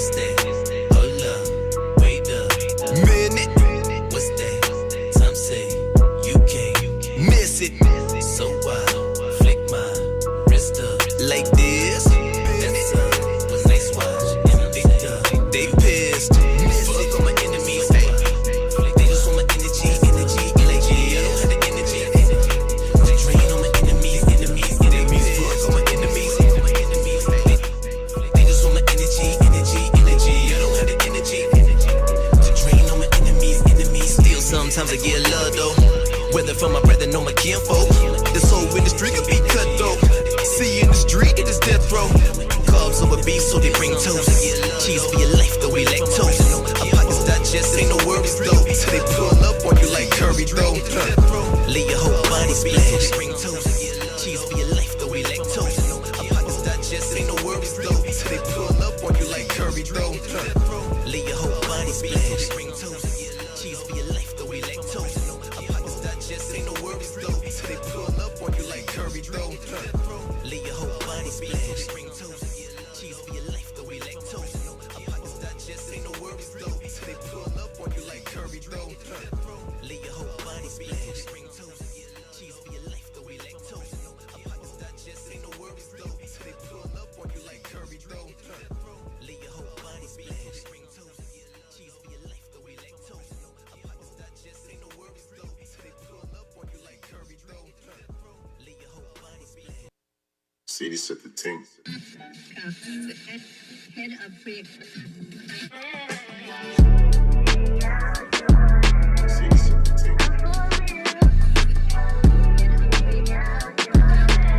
What's that? Hold up, wait up, minute. What's that? Some say you can't miss it. So I flick my wrist up like this. That's a nice watch and a Victor. They pissed. Fuck on my enemies. They just want my energy. I don't have the energy. They drain on my enemies. Fuck on my enemies. They just want my energy. I don't have the energy. To drain on my enemies. Still sometimes I get love though. Whether from my brethren or my kinfolk. This whole industry could be cut though. See you in the street, it is death row. Carbs over beef, so they bring toast. Cheese for your life, though we lactose. Our pockets digest, ain't no worries though. Till they pull up on you like curry though. Leave your whole body splash. Cheese for your life, though we lactose. Our pockets digest, ain't no worries though. Till they pull up on you like curry though. Leave your whole body splash. Cheese for your life, though we lactose. Our pockets digest, ain't no worries though. Till they pull up on you like curry though. Leave your whole body splash. Cheese for your life, though we lactose. Our pockets digest, ain't no worries though. Till they pull up on you like curry though. Leave your whole body splash. Cheese for your life, though we lactose. Our pockets digest, ain't no worries though. Till they pull up on you like curry though. Leave your whole body splash. Cheese for your life, though we lactose. Our pockets digest, ain't no worries though. Till they pull up on you like curry though. Leave your whole body splash. CD set the ting. Head of free. CD set the ting.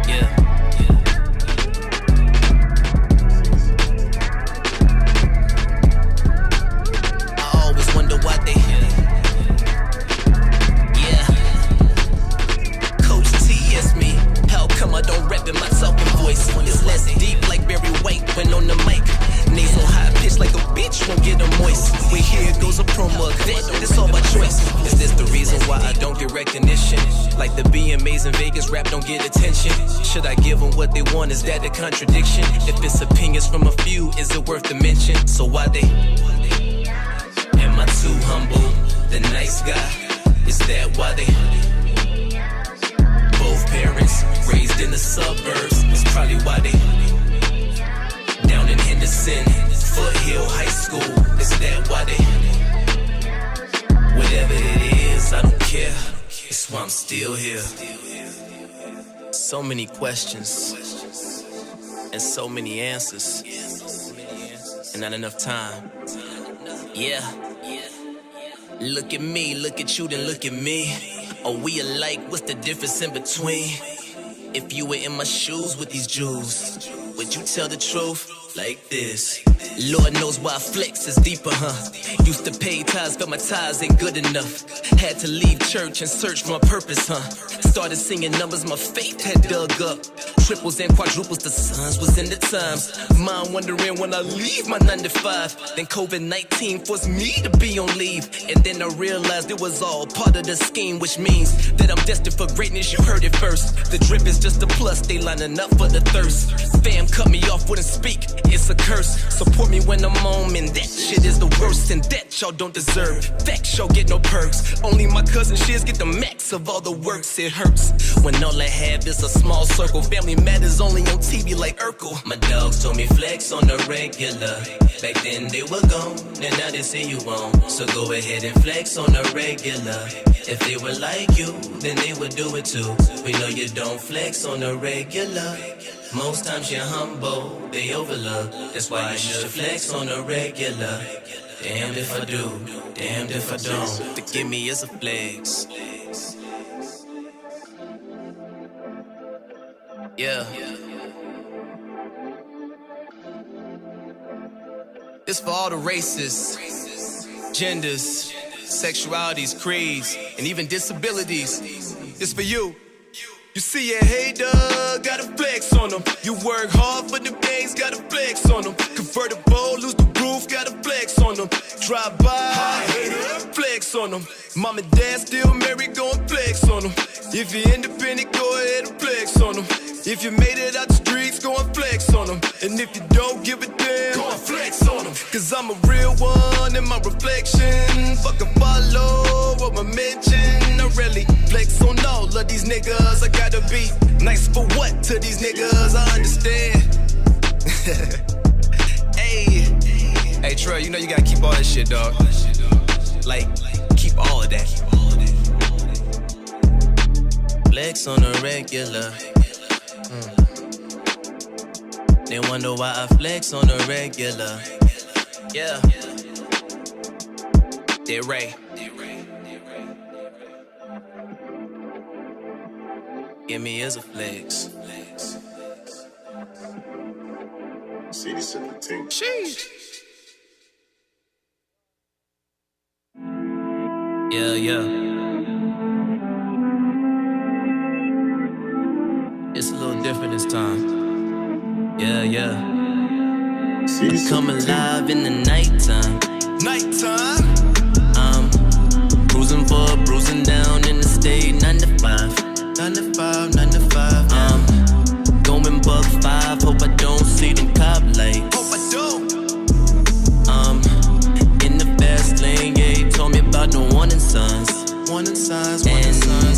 Yeah. I always wonder why they. Yeah. Coach T asked me, how come I don't rap in my talking voice? It's less deep like Barry White when on the mic. Nasal high pitch like a bitch won't get them moist. When here goes a promo, that's all by choice. Is this the reason why I don't get recognition? Like the BMAs in Vegas, rap don't get attention. Should I give them what they want? Is that a contradiction? If it's opinions from a few, is it worth the mention? So why they? Am I too humble? The nice guy? Is that why they? Both parents raised in the suburbs. It's probably why they. Down in Henderson, Foothill High School. Is that why they? Whatever it is, I don't care. It's why I'm still here. So many questions and so many answers, and not enough time. Yeah. Look at me, look at you, then look at me. Are we alike? What's the difference in between? If you were in my shoes with these jewels, would you tell the truth like this? Lord knows why flex is deeper, huh? Used to pay tithes, but my tithes ain't good enough. Had to leave church and search for my purpose, huh? Started singing numbers my faith had dug up. Triples and quadruples, the sons was in the times. Mind wondering when I leave my 9 to 5. Then COVID-19 forced me to be on leave. And then I realized it was all part of the scheme, which means that I'm destined for greatness, you heard it first. The drip is just a plus, they lining up for the thirst. Fam cut me off, wouldn't speak, it's a curse. Support me when I'm on, man, that shit is the worst. And that y'all don't deserve, facts y'all get no perks. Only my cousin shiz get the max of all the works, it hurts. When all I have is a small circle, family matters only on TV like Urkel. My dogs told me flex on the regular. Back then they were gone, and now they say you won't. So go ahead and flex on the regular. If they were like you, then they would do it too. We know you don't flex on the regular. Most times you're humble, they overlook. That's why you should flex on the regular. Damned if I do, damned if I don't. To give me is a flex. Yeah. This for all the races, genders, sexualities, creeds, and even disabilities. This for you. You see a hater, gotta flex on them. You work hard for the gains, gotta flex on them. Convertible, lose the roof, gotta flex on them. Drive by, flex on them. Mom and dad still married, go and flex on them. If you're independent, go ahead and flex on them. If you made it out the streets, go and flex on them. And if you don't give a damn, go and flex on them. Cause I'm a real one in my reflection. Fucking follow what I mention. I really flex on all of these niggas. I gotta be nice for what to these niggas? I understand. Hey, Trey, you know you gotta keep all that shit, dog. Like, keep all of that. Flex on the regular. They wonder why I flex on the regular. Yeah. They Ray. Give me as a flex. City set the ting. Sheesh. Yeah. It's a little different this time. Yeah. City Come alive in the nighttime. I'm bruising down in the state 9 to 5. 9 to 5. I'm going buck 5. Hope I don't see them cop lights. Hope I don't. In the fast lane, yeah, he told me about no warning signs. And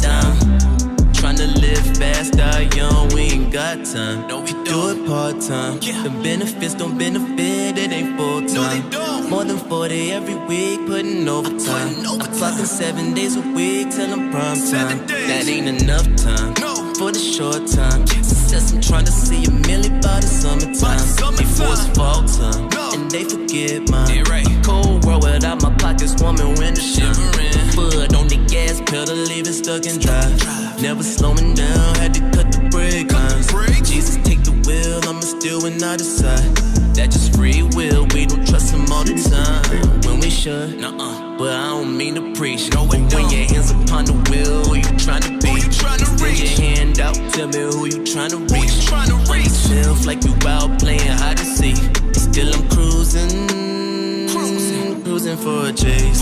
I'm trying to live fast, die young, we ain't got time. No, we do it part-time. The benefits don't benefit, it ain't full-time. No, they don't. More than 40 every week, putting overtime. I'm clocking 7 days a week till I'm prime time. That ain't enough time for the short time. Success, I'm trying to see a million by the summertime. Before it's fall time, and they forget mine. Cold world without my pockets warming when the shivering. Foot on the gas pedal, leave it stuck and dry. Never slowing down, had to cut the brake lines. Jesus take the wheel, I'ma steal when I decide. That's just free will, we don't trust him all the time. When we should, but I don't mean to preach. No, when your hands upon the wheel, who you tryna be? Extend your hand out, tell me who you tryna reach. Yourself like you out playing hide and seek. Still I'm cruising for a chase.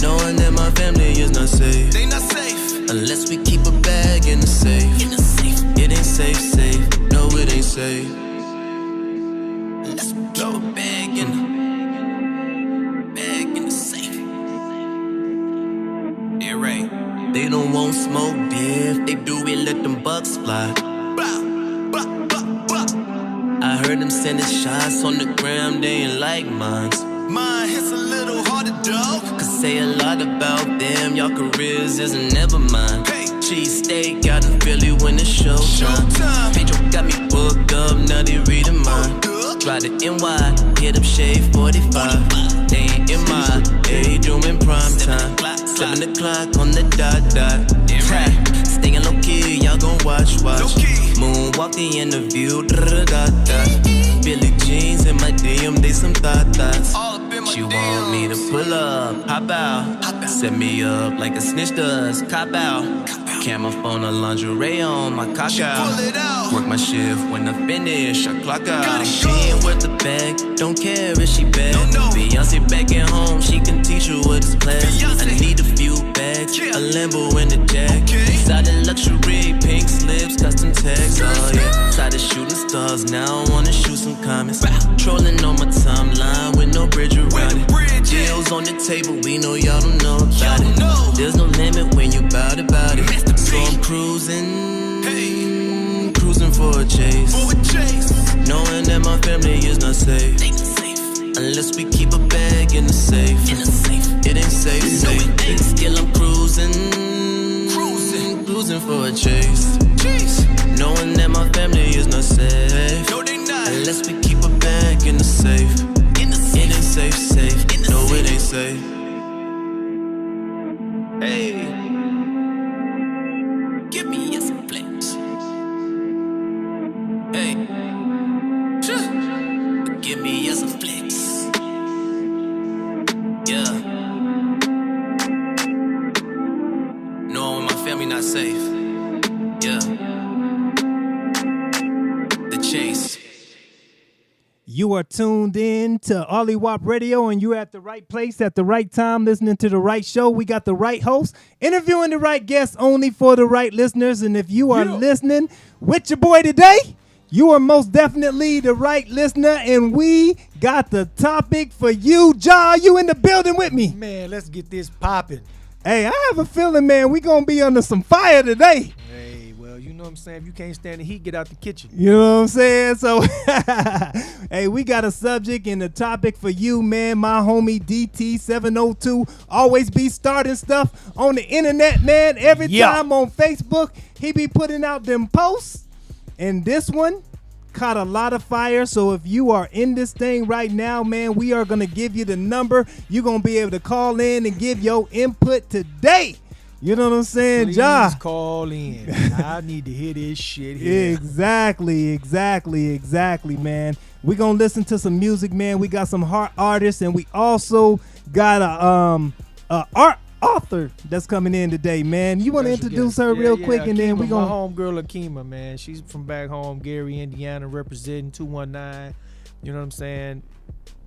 Knowing that my family is not safe. They not safe unless we keep a bag in the safe. It ain't safe. No, it ain't safe. Let's keep a bag in the safe. Yeah, right. They don't want smoke, if they do, we let them bucks fly. I heard them sending shots on the gram, they ain't like mine. Mine hits a little harder, dog. Could say a lot about them, y'all careers isn't never mine. Cheesesteak out in Philly when it's showtime. Pedro got me booked up, now they reading mine. Try to NY, hit up Shade 45. They ain't in my age, doing prime time. 7 o'clock on the dot. Staying low key, y'all gon' watch. Moonwalk the interview, Billie jeans in my DM, they some thoughts. She want me to pull up, hop out, set me up like a snitch does, cop out. Camera phone, a lingerie on my cock out. Work my shift when I finish, I clock out. She ain't worth the bag, don't care if she bad. Beyonce back at home, she can teach you what is class. I need a few bags, a Lambo and a jack. Side of luxury, pink slips, custom tags. Oh yeah, tired of shooting stars, now I wanna shoot some comments. Trolling on my timeline with no bridge around it. Deals on the table, we know y'all don't know about it. There's no limit when you bout it. So I'm cruising for a chase. Knowing that my family is not safe unless we keep a bag in the safe. It ain't safe. Still I'm cruising for a chase. Knowing that my family is not safe unless we keep a bag in the safe. It ain't safe. No, it ain't safe. Hey, give me some flex. Hey, give me some flex. Yeah. Knowing my family not safe. Yeah. The chase. You are tuned in to Ollie Wop Radio, and you're at the right place at the right time, listening to the right show. We got the right host, interviewing the right guests, only for the right listeners. And if you are listening with your boy today, you are most definitely the right listener, and we got the topic for you. Ja, you in the building with me? Man, let's get this popping. Hey, I have a feeling, man, we gonna be under some fire today. Hey, well, you know what I'm saying? If you can't stand the heat, get out the kitchen. You know what I'm saying? So, hey, we got a subject and a topic for you, man. My homie DT702 always be starting stuff on the internet, man. Every time on Facebook, he be putting out them posts. And this one caught a lot of fire. So if you are in this thing right now, man, we are going to give you the number. You're going to be able to call in and give your input today. You know what I'm saying, Ja? Please call in. I need to hear this shit here. Exactly, man. We're going to listen to some music, man. We got some hard artists, and we also got a art author that's coming in today, man. You want to introduce her real quick, and then we gonna. My homegirl Akima, man. She's from back home, Gary, Indiana, representing 219. You know what I'm saying?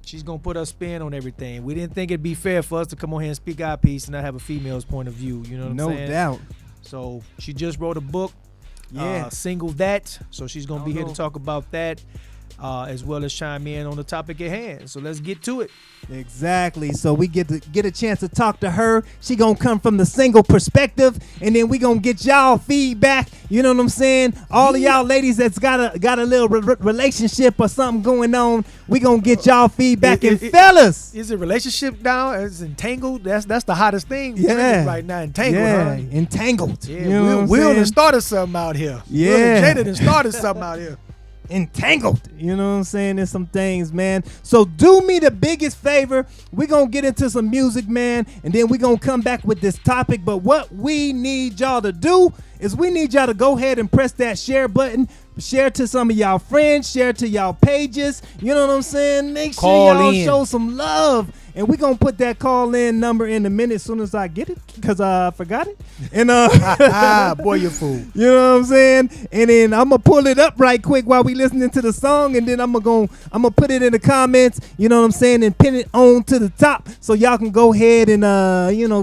She's gonna put her spin on everything. We didn't think it'd be fair for us to come on here and speak our piece and not have a female's point of view. You know what I'm saying? No doubt. So she just wrote a book, single that. So she's gonna be here to talk about that, as well as chime in on the topic at hand. So let's get to it. Exactly. So we get a chance to talk to her. She gonna come from the single perspective, and then we gonna get y'all feedback. You know what I'm saying? All of y'all ladies that's got a little relationship or something going on, we gonna get y'all feedback. And fellas, is it relationship now? Is entangled? That's the hottest thing right now. Entangled, entangled. Yeah, you know Will done started something out here. Yeah, Will and Jada done started something out here. Entangled. You know what I'm saying? There's some things, man. So do me the biggest favor. We're going to get into some music, man, and then we're going to come back with this topic. But what we need y'all to do is we need y'all to go ahead and press that share button. Share to some of y'all friends. Share to y'all pages. You know what I'm saying? Make sure y'all show some love. And we're going to put that call-in number in a minute as soon as I get it, because I forgot it. And boy, you fool. You know what I'm saying? And then I'm going to pull it up right quick while we listening to the song, and then I'm going to put it in the comments, you know what I'm saying, and pin it on to the top so y'all can go ahead and,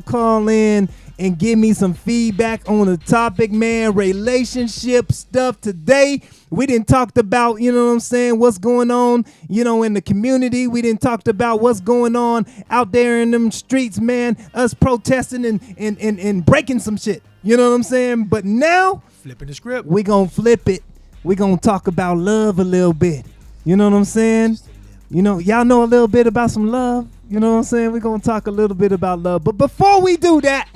call in and give me some feedback on the topic, man. Relationship stuff today. We didn't talk about, you know what I'm saying, what's going on, in the community. We didn't talk about what's going on out there in them streets, man. Us protesting and breaking some shit. You know what I'm saying? But now, flipping the script. We gonna flip it. We gonna talk about love a little bit. You know what I'm saying? Y'all know a little bit about some love. You know what I'm saying? We're gonna talk a little bit about love. But before we do that,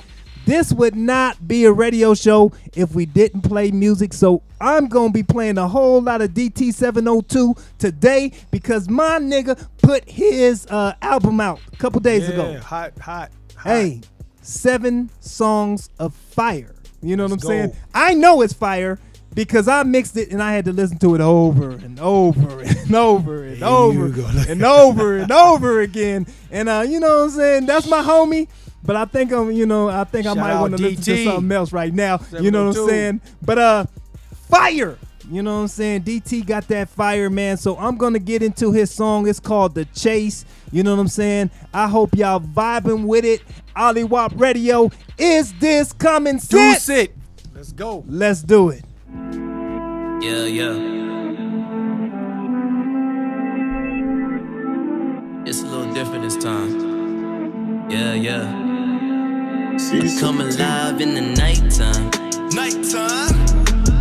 this would not be a radio show if we didn't play music. So I'm going to be playing a whole lot of DT702 today because my nigga put his album out a couple days ago. Hot. Hey, 7 songs of fire. You know what I'm saying? I know it's fire because I mixed it and I had to listen to it over and over and over and over and over and over again. And you know what I'm saying? That's my homie. But I think I might want to listen to something else right now. You know what I'm saying? But fire. You know what I'm saying? DT got that fire, man. So I'm gonna get into his song. It's called The Chase. You know what I'm saying? I hope y'all vibing with it. Ollie Wop Radio. Is this common sense? Do it. Let's go. Let's do it. Yeah. It's a little different this time. Yeah. I'm coming live in the nighttime.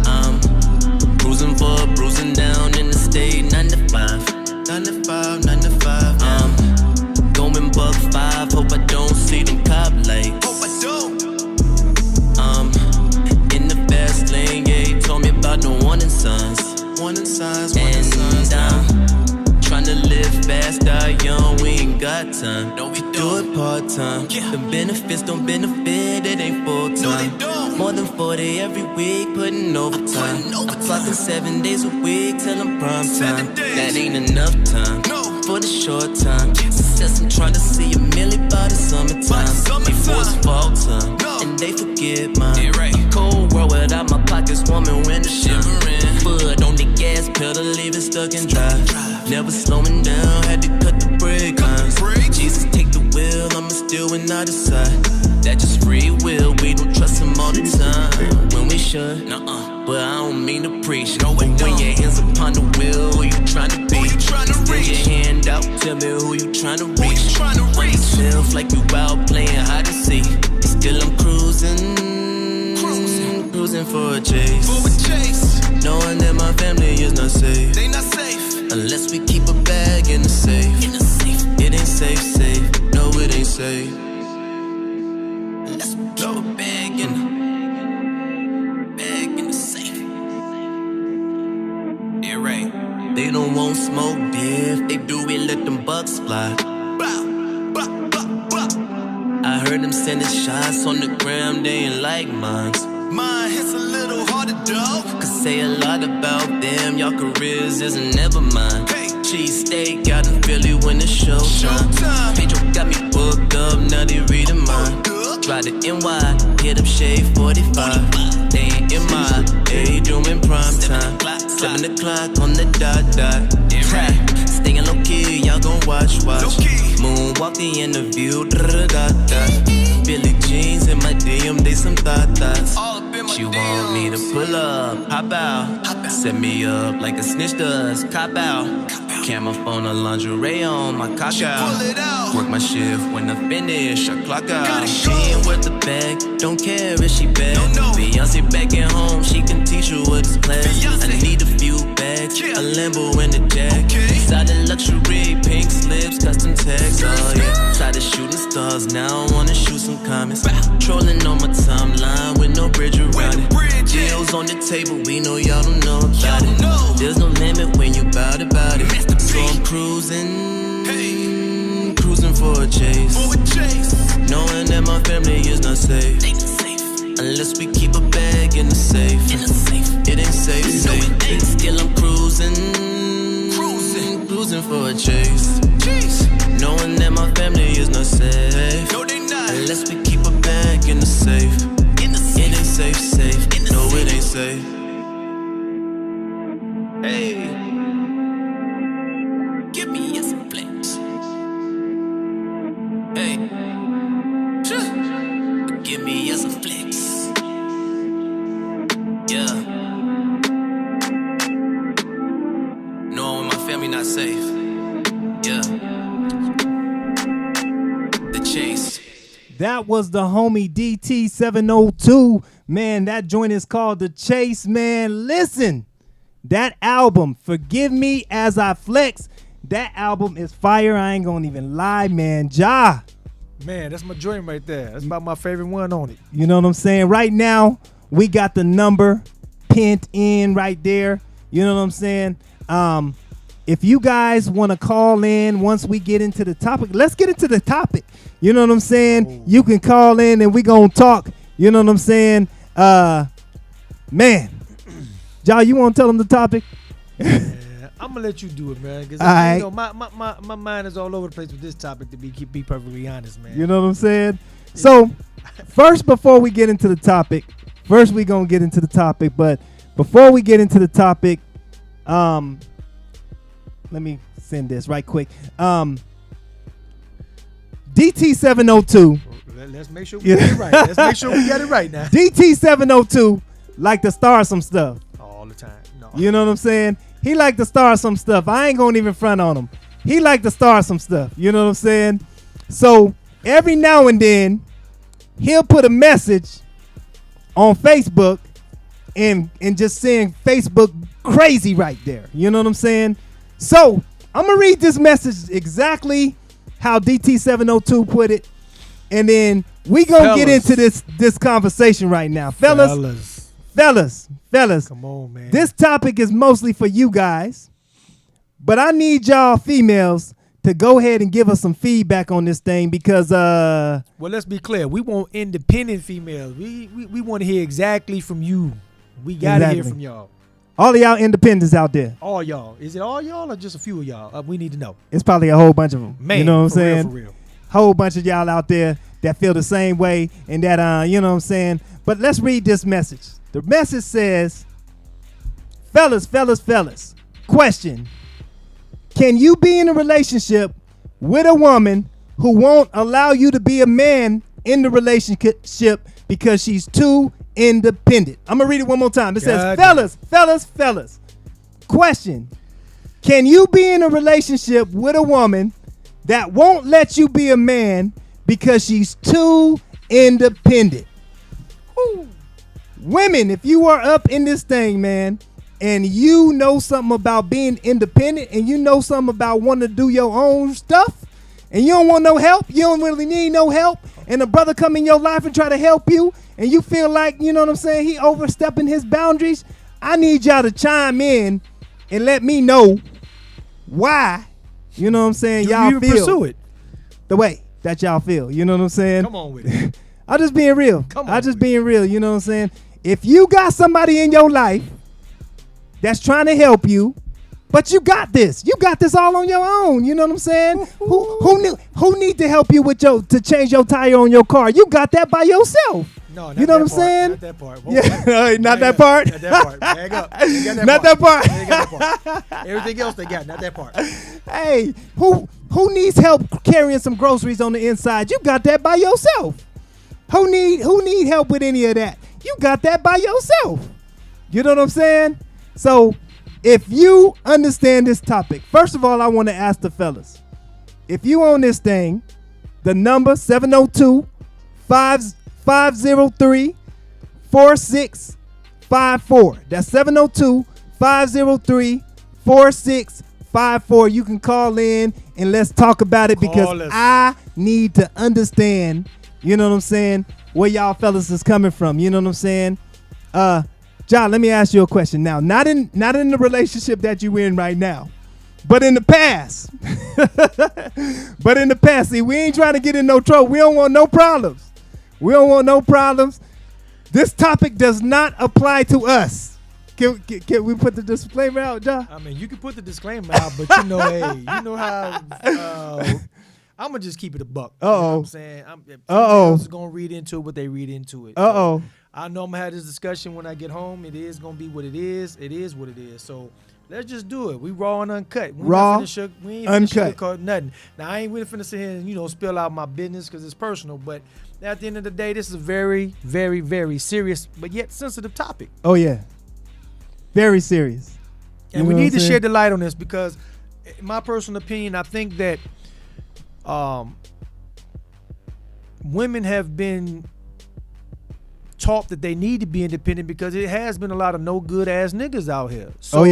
I'm bruising down in the state 9 to 5. 9 to 5. I'm going buck 5. Hope I don't see them cop lights. I'm in the fast lane. Yeah, he told me about the warning signs. And I'm trying to live fast, die young. We ain't got time. Do it part-time. The benefits don't benefit, it ain't full-time. More than 40 every week, putting overtime. I'm clocking 7 days a week till I'm prime time. That ain't enough time for the short time. Success, I'm trying to see $1 million by the summertime. Before it's fall time, and they forget mine. whole world without my pockets warming when it's shivering. Foot on the gas pedal, leave it stuck in drive. Never slowing down, had to cut the brake lines. Jesus, take the wheel, I'ma steal when I decide. That just free will, we don't trust him all the time. When we should, but I don't mean to preach. No, when your hands upon the wheel, who you trying to be? Put your hand out, tell me who you trying to reach. On yourself like you out playing hide and seek. Still I'm cruising for a chase. Knowing that my family is not safe. They not safe unless we keep a bag in the safe. It ain't safe. No, it ain't safe. Let's keep a bag in the safe. Yeah, right. They don't want smoke, if they do, we let them bucks fly. I heard them sending shots on the gram, they ain't like mine. Mine hits a little harder, dog. Could say a lot about them, y'all careers isn't never mine. Hey. Cheesesteak out in Philly when it's showtime. Pedro got me booked up, now they reading mine. Try to NY, hit up Shade 45. They ain't in my age, doing prime time. 7 o'clock on the dot. Staying low key, y'all gon' watch. Moonwalk the interview, Billy jeans in my DM, they some thoughts. She want me to pull up, hop out, set me up like a snitch does, cop out. Camera phone, a lingerie on my cock out. Work my shift when I finish, I clock out. She ain't worth the bag, don't care if she bad. Beyonce back at home, she can teach you what is class. I need a few bags, a Lambo and a jack. Solid luxury, pink slips, custom tags, oh yeah. Tired of shooting stars, now I wanna shoot some comments. Trolling on my timeline with no bridge around it. Deals on the table, we know y'all don't know about it. There's no limit when you bout it. So I'm cruising for a chase. Knowing that my family is not safe unless we keep a bag in the safe. It ain't safe. Still I'm cruising for a chase. Knowing that my family is not safe unless we keep a bag in the safe. It ain't safe. No, it ain't safe. Hey, give me some flex. Hey, give me some flex. Yeah. Knowing my family not safe. Yeah. The chase. That was the homie DT702. Man, that joint is called The Chase, man. Listen, that album, Forgive Me As I Flex, that album is fire. I ain't gonna even lie, man. Ja. Man, that's my joint right there. That's about my favorite one on it. You know what I'm saying? Right now, we got the number pinned in right there. You know what I'm saying? If you guys want to call in once we get into the topic, let's get into the topic. You know what I'm saying? Oh. You can call in and we gonna talk. You know what I'm saying? Man, Ja, you want to tell them the topic? Yeah, I'm gonna let you do it, man. Because Right. you know, my mind is all over the place with this topic. To be perfectly honest, man. You know what I'm saying? So, first, before we get into the topic, we gonna get into the topic. But before we get into the topic, let me send this right quick. DT702. Let's make sure we get it right. Let's make sure we get it right now. DT702 like to start some stuff. All the time. No. You know what I'm saying? He like to start some stuff. I ain't gonna even front on him. He like to start some stuff. You know what I'm saying? So every now and then, he'll put a message on Facebook and just saying Facebook crazy right there. You know what I'm saying? So I'm gonna read this message exactly how DT702 put it, and then we gonna get into this conversation right now, fellas. Come on, man. This topic is mostly for you guys, but I need y'all females to go ahead and give us some feedback on this thing because well, let's be clear. We want independent females. We want to hear exactly from you. We gotta hear from y'all. All of y'all independents out there. All y'all. Is it all y'all or just a few of y'all? We need to know. It's probably a whole bunch of them. Man, you know what I'm saying? For real. Whole bunch of y'all out there that feel the same way and that, you know what I'm saying, But let's read this message. The message says, fellas, question. Can you be in a relationship with a woman who won't allow you to be a man in the relationship because she's too independent? I'm going to read it one more time. It says, fellas, question. Can you be in a relationship with a woman that won't let you be a man because she's too independent? Woo. Women, if you are up in this thing, man, and you know something about being independent and you know something about wanting to do your own stuff and you don't want no help, you don't really need no help, and a brother come in your life and try to help you and you feel like, you know what I'm saying, he overstepping his boundaries, I need y'all to chime in and let me know why, you know what I'm saying, y'all feel pursue it the way that y'all feel. You know what I'm saying? Come on with it. I'm just being real. I'm just being real. You know what I'm saying? If you got somebody in your life that's trying to help you, but you got this. You got this all on your own. You know what I'm saying? Who need to help you with to change your tire on your car? You got that by yourself. No, you know what I'm saying? Not that part. Yeah, not that part. Not that part. Bag up. Not that part. They got that part. Everything else they got, not that part. Hey, who needs help carrying some groceries on the inside? You got that by yourself. Who need help with any of that? You got that by yourself. You know what I'm saying? So if you understand this topic, first of all, I want to ask the fellas, if you on this thing, the number 702-503-4654. That's 702-503-4654. You can call in and let's talk about it because I need to understand, you know what I'm saying, where y'all fellas is coming from. You know what I'm saying? John, let me ask you a question now. Not in the relationship that you in right now, but in the past. But in the past, see, we ain't trying to get in no trouble. We don't want no problems. This topic does not apply to us. Can we put the disclaimer out, John? I mean, you can put the disclaimer out, but you know, hey, you know how I'm gonna just keep it a buck. You know what I'm saying? Females gonna read into it what they read into it. So I know I'm gonna have this discussion when I get home. It is gonna be what it is. It is what it is. So let's just do it. We raw and uncut. We ain't finna sugarcoat nothing. Now I ain't really finna sit here and spill out my business because it's personal. But at the end of the day, this is a very, very, very serious but yet sensitive topic. Oh yeah, very serious. And we need to shed the light on this because, in my personal opinion, I think that women have been taught that they need to be independent because it has been a lot of no good ass niggas out here. So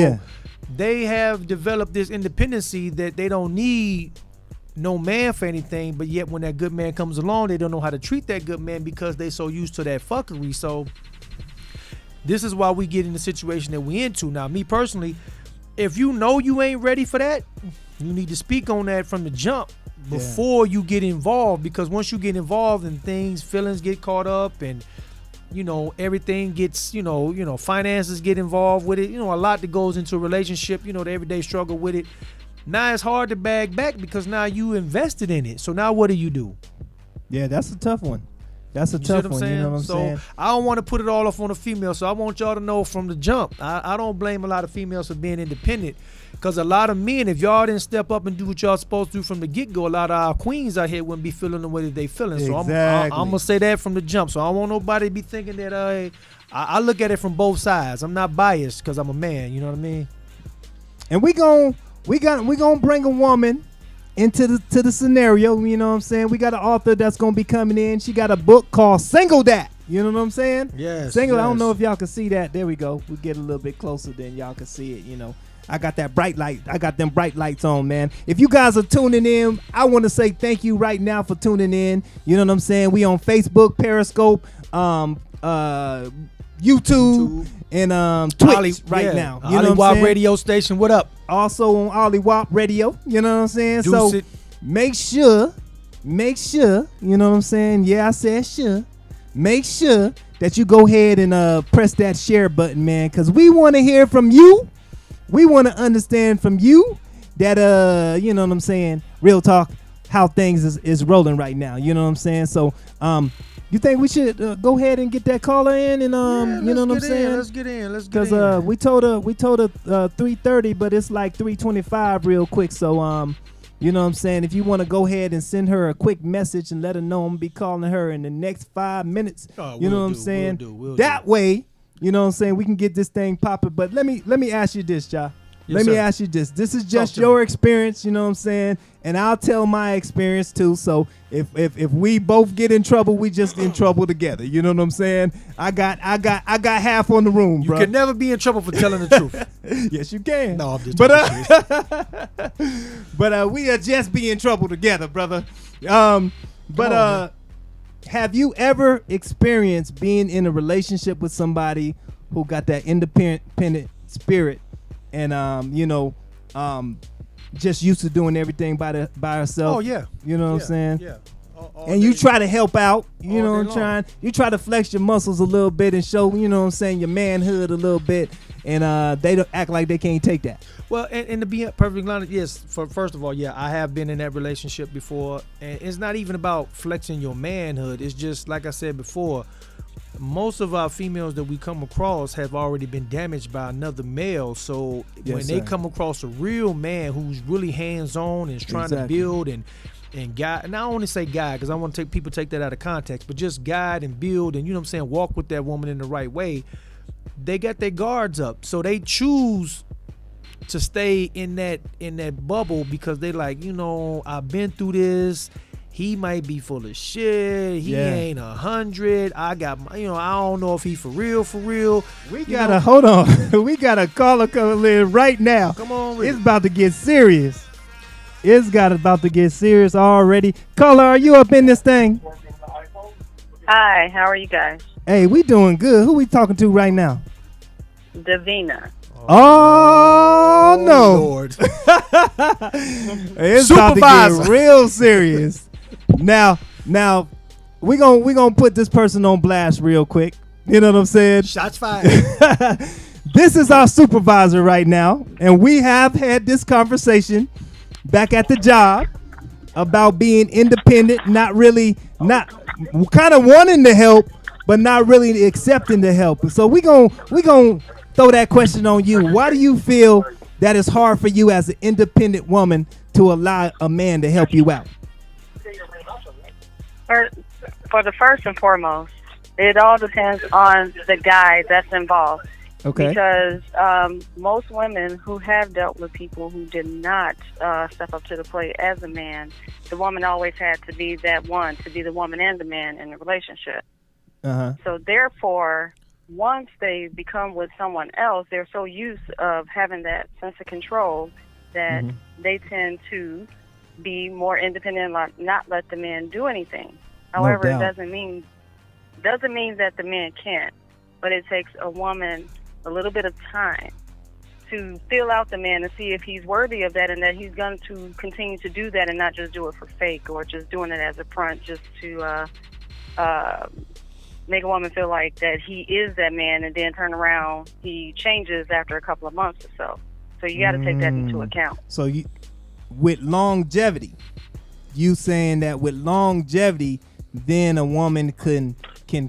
they have developed this independency that they don't need no man for anything, but yet when that good man comes along, they don't know how to treat that good man because they so used to that fuckery. So this is why we get in the situation that we into. Now, me personally, if you know you ain't ready for that, you need to speak on that from the jump before you get involved, because once you get involved and feelings get caught up and everything gets, finances get involved with it, a lot that goes into a relationship, the everyday struggle with it. Now it's hard to bag back because now you invested in it. So now what do you do? Yeah, that's a tough one. That's a tough one. You know what I'm saying? I don't want to put it all off on the female. So I want y'all to know from the jump. I don't blame a lot of females for being independent, because a lot of men, if y'all didn't step up and do what y'all supposed to do from the get-go, a lot of our queens out here wouldn't be feeling the way that they feeling. So I'm going to say that from the jump. So I don't want nobody to be thinking that I look at it from both sides. I'm not biased because I'm a man. You know what I mean? And we gonna bring a woman into the scenario. You know what I'm saying? We got an author that's gonna be coming in. She got a book called Single Dat. You know what I'm saying? Yes. Single. Yes. I don't know if y'all can see that. There we go. We get a little bit closer than y'all can see it. I got that bright light. I got them bright lights on, man. If you guys are tuning in, I want to say thank you right now for tuning in. You know what I'm saying? We on Facebook, Periscope, YouTube, and Twitch now. You know what I'm saying? Radio station, what up? Also on Ollie Wop Radio. You know what I'm saying? So make sure, you know what I'm saying? Yeah, I said sure. Make sure that you go ahead and press that share button, man, because we want to hear from you. We want to understand from you that, you know what I'm saying, real talk, how things is rolling right now. You know what I'm saying? So, You think we should go ahead and get that caller in and you know what I'm saying? Let's get in. Because we told her 3:30, but it's like 3:25 real quick. So you know what I'm saying? If you want to go ahead and send her a quick message and let her know I'm gonna be calling her in the next 5 minutes. You know what I'm saying? That way, you know what I'm saying, we can get this thing popping. But let me ask you this, Ja. Let me ask you this. This is just your experience, you know what I'm saying? And I'll tell my experience too. So if we both get in trouble, we just in trouble together. You know what I'm saying? I got half on the room, bro. You can never be in trouble for telling the truth. Yes, you can. No, I'm just but we are just be in trouble together, brother. Have you ever experienced being in a relationship with somebody who got that independent spirit and just used to doing everything by herself? Oh yeah. You know what I'm saying? Yeah. And you try to help out, you know what I'm trying. You try to flex your muscles a little bit and show, you know what I'm saying, your manhood a little bit, and they don't act like they can't take that. Well, and to be perfectly honest, yes. First of all, yeah, I have been in that relationship before, and it's not even about flexing your manhood. It's just like I said before. Most of our females that we come across have already been damaged by another male. So when they come across a real man who's really hands-on and is trying to build and guide, and I don't want to say guide because I want to people take that out of context, but just guide and build and, you know what I'm saying, walk with that woman in the right way, they got their guards up. So they choose to stay in that bubble because they like, I've been through this. He might be full of shit. He ain't 100. I got my, I don't know if he for real. We gotta hold on. We got a caller coming in right now. Come on, Rick. It's about to get serious. About to get serious already. Caller, are you up in this thing? Hi, how are you guys? Hey, we doing good. Who we talking to right now? Davina. Oh no, Lord. It's about to get real serious. Now we gonna put this person on blast real quick. You know what I'm saying? Shots fired. This is our supervisor right now, and we have had this conversation back at the job about being independent, not kind of wanting to help, but not really accepting the help. So we gonna throw that question on you. Why do you feel that it's hard for you as an independent woman to allow a man to help you out? For the first and foremost, it all depends on the guy that's involved. Okay. Because most women who have dealt with people who did not step up to the plate as a man, the woman always had to be that one, to be the woman and the man in the relationship. So therefore, once they become with someone else, they're so used of having that sense of control that they tend to be more independent, like not let the man do anything. However, it doesn't mean that the man can't, but it takes a woman a little bit of time to feel out the man and see if he's worthy of that and that he's going to continue to do that and not just do it for fake or just doing it as a front just to make a woman feel like that he is that man, and then turn around, he changes after a couple of months or so. So you got to take that into account. So with longevity, you saying that with longevity, then a woman can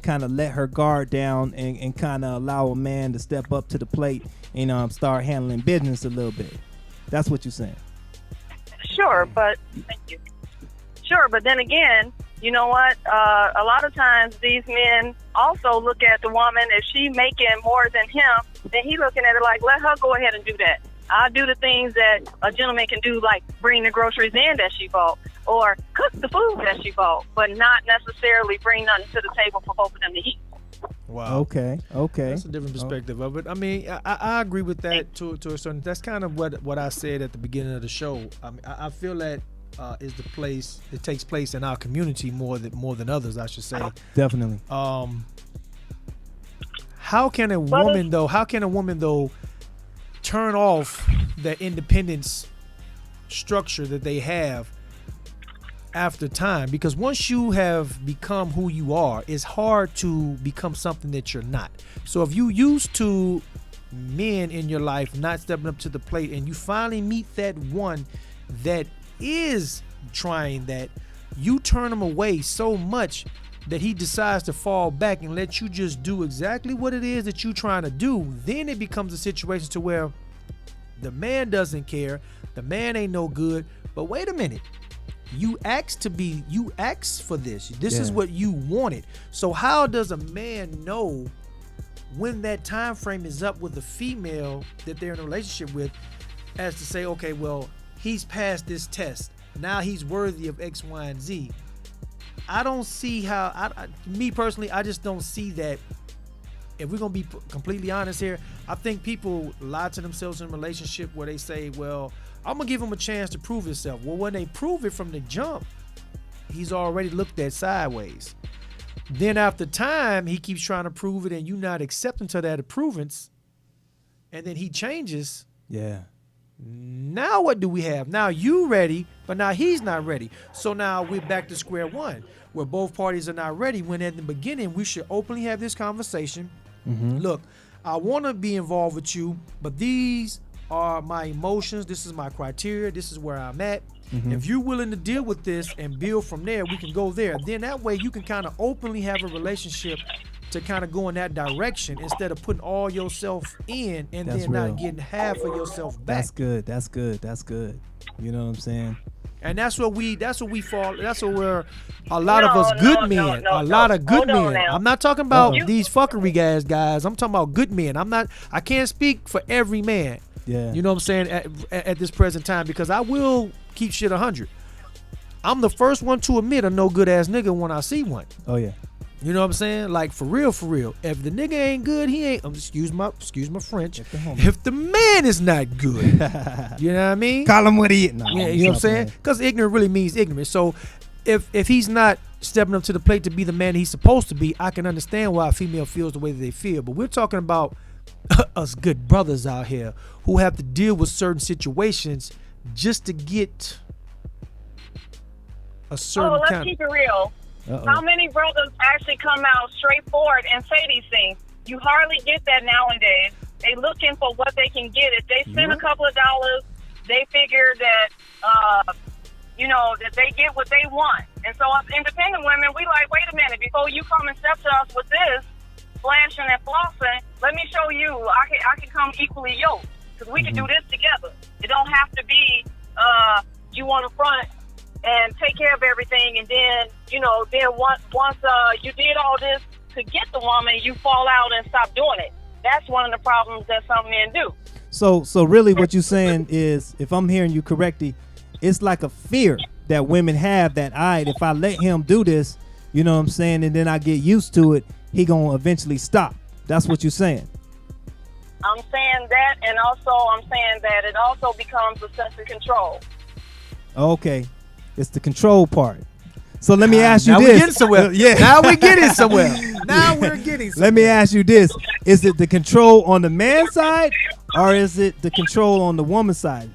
kind of let her guard down and kind of allow a man to step up to the plate and start handling business a little bit. That's what you're saying. Sure, but thank you. Sure, but then again, you know what? A lot of times these men also look at the woman. If she making more than him, then he looking at it like, let her go ahead and do that. I'll do the things that a gentleman can do, like bring the groceries in that she bought or cook the food that she bought, but not necessarily bring nothing to the table for both of them to eat. Wow. Okay. That's a different perspective of it. I mean, I agree with that to a certain. That's kind of what I said at the beginning of the show. I mean, I feel that is the place it takes place in our community more than others, I should say. Definitely. How can a woman though turn off that independence structure that they have after time? Because once you have become who you are, it's hard to become something that you're not. So if you used to men in your life not stepping up to the plate and you finally meet that one that is trying that, you turn them away so much that he decides to fall back and let you just do exactly what it is that you're trying to do, then it becomes a situation to where the man doesn't care, the man ain't no good. But wait a minute, you asked for this. This is what you wanted. So how does a man know when that time frame is up with the female that they're in a relationship with, as to say, okay, well, he's passed this test, now he's worthy of X, Y, and Z? I don't see how, me personally, I just don't see that. If we're going to be completely honest here, I think people lie to themselves in a relationship where they say, well, I'm going to give him a chance to prove himself. Well, when they prove it from the jump, he's already looked at sideways. Then after time, he keeps trying to prove it and you not accepting to that approvance. And then he changes. Yeah. Now what do we have? Now you ready, but now he's not ready. So now we're back to square one, where both parties are not ready, when at the beginning we should openly have this conversation. Look, I want to be involved with you, but these are my emotions. This is my criteria. This is where I'm at. If you're willing to deal with this and build from there, we can go there. Then that way you can kind of openly have a relationship to kind of go in that direction, instead of putting all yourself in and That's then real. not getting half of yourself back. That's good. That's good. That's good. You know what I'm saying? And that's where we fall. That's where a lot of us good men, a lot of good men. I'm not talking about these fuckery guys. I'm talking about good men. I can't speak for every man. Yeah. You know what I'm saying? At this present time, because I will keep shit 100. I'm the first one to admit a no good ass nigga when I see one. Oh yeah. You know what I'm saying? Like, for real. If the nigga ain't good, he ain't. Excuse my French. If the man is not good, you know what I mean? Call him what he is. No, Yeah, you know what I'm saying? Because ignorant really means ignorant. So if he's not stepping up to the plate to be the man he's supposed to be, I can understand why a female feels the way that they feel. But we're talking about us good brothers out here who have to deal with certain situations just to get a certain let's kind keep it real. Uh-oh. How many brothers actually come out straightforward and say these things? You hardly get that nowadays. They looking for what they can get. If they spend a couple of dollars, they figure that, that they get what they want. And so us independent women, we like, wait a minute, before you come and step to us with this, flashing and flossing, let me show you I can come equally yoked, because we can do this together. It don't have to be you on the front and take care of everything, and then once you did all this to get the woman, you fall out and stop doing it. That's one of the problems that some men do. So really what you're saying is, if I'm hearing you correctly, it's like a fear that women have that, if I let him do this, you know what I'm saying, and then I get used to it, he gonna eventually stop. That's what you're saying. I'm saying that, and also I'm saying that it also becomes a sense of control. Okay. It's the control part. So let me ask you now this. We're getting somewhere. Now we're getting somewhere. Now we're getting somewhere. Let me ask you this. Is it the control on the man's side, or is it the control on the woman's side?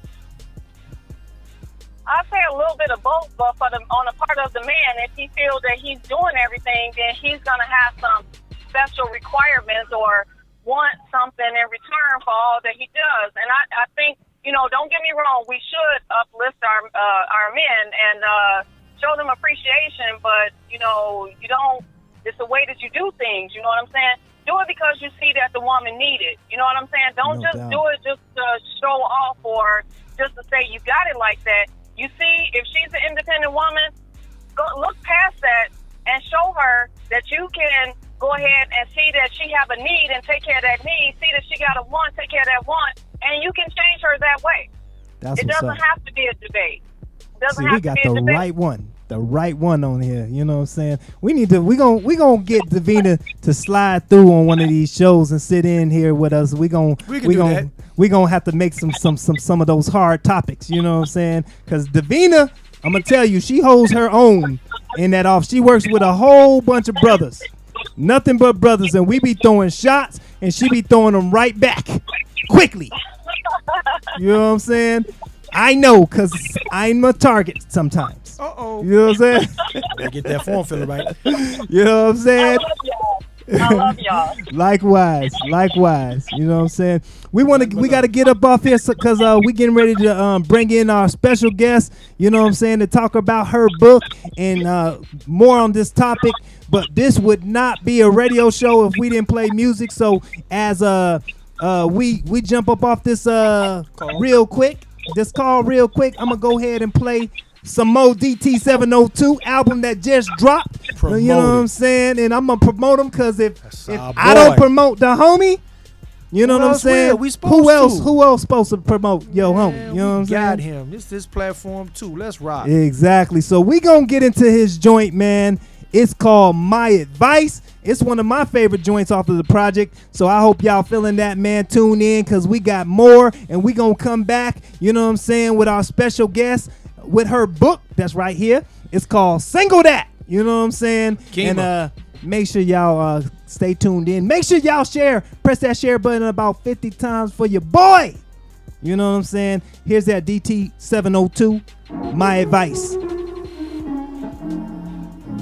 I say a little bit of both, but on the part of the man, if he feels that he's doing everything, then he's going to have some special requirements or want something in return for all that he does. And I think, don't get me wrong, we should uplift our men and show them appreciation, but, you don't, it's the way that you do things, you know what I'm saying? Do it because you see that the woman need it, you know what I'm saying? Don't No just doubt. do it just to show off or just to say you got it like that. You see, if she's an independent woman, go look past that and show her that you can go ahead and see that she have a need and take care of that need, see that she got a want, take care of that want, and you can change her that way. That's It what's doesn't up. have to be a debate. It doesn't See, have we got to be a the debate. right one on here. You know what I'm saying? We gonna get Davina to slide through on one of these shows and sit in here with us. We gonna have to make some of those hard topics. You know what I'm saying? Because Davina, I'm gonna tell you, she holds her own in that off. She works with a whole bunch of brothers, nothing but brothers, and we be throwing shots, and she be throwing them right back quickly. You know what I'm saying? I know, because I'm a target sometimes. Uh-oh. You know what I'm saying? Better get that form filler right. You know what I'm I saying? love y'all. I love y'all. Likewise. You know what I'm saying? We got to get up off here because we getting ready to bring in our special guest. You know what I'm saying, to talk about her book and more on this topic. But this would not be a radio show if we didn't play music. So as we jump up off this real quick, this call real quick, I'm gonna go ahead and play some more DT702 album that just dropped. You know what I'm saying? And I'm gonna promote them because if I don't promote the homie, you know what I'm saying? Who else supposed to promote your homie? You know what I'm saying? Got him. It's this platform too. Let's rock. Exactly. So we gonna get into his joint, man. It's called My Advice. It's one of my favorite joints off of the project. So I hope y'all feeling that, man. Tune in because we got more and we gonna come back, you know what I'm saying, with our special guest with her book that's right here. It's called Single That. You know what I'm saying? Kima. And make sure y'all stay tuned in. Make sure y'all share. Press that share button about 50 times for your boy. You know what I'm saying? Here's that DT702. My Advice.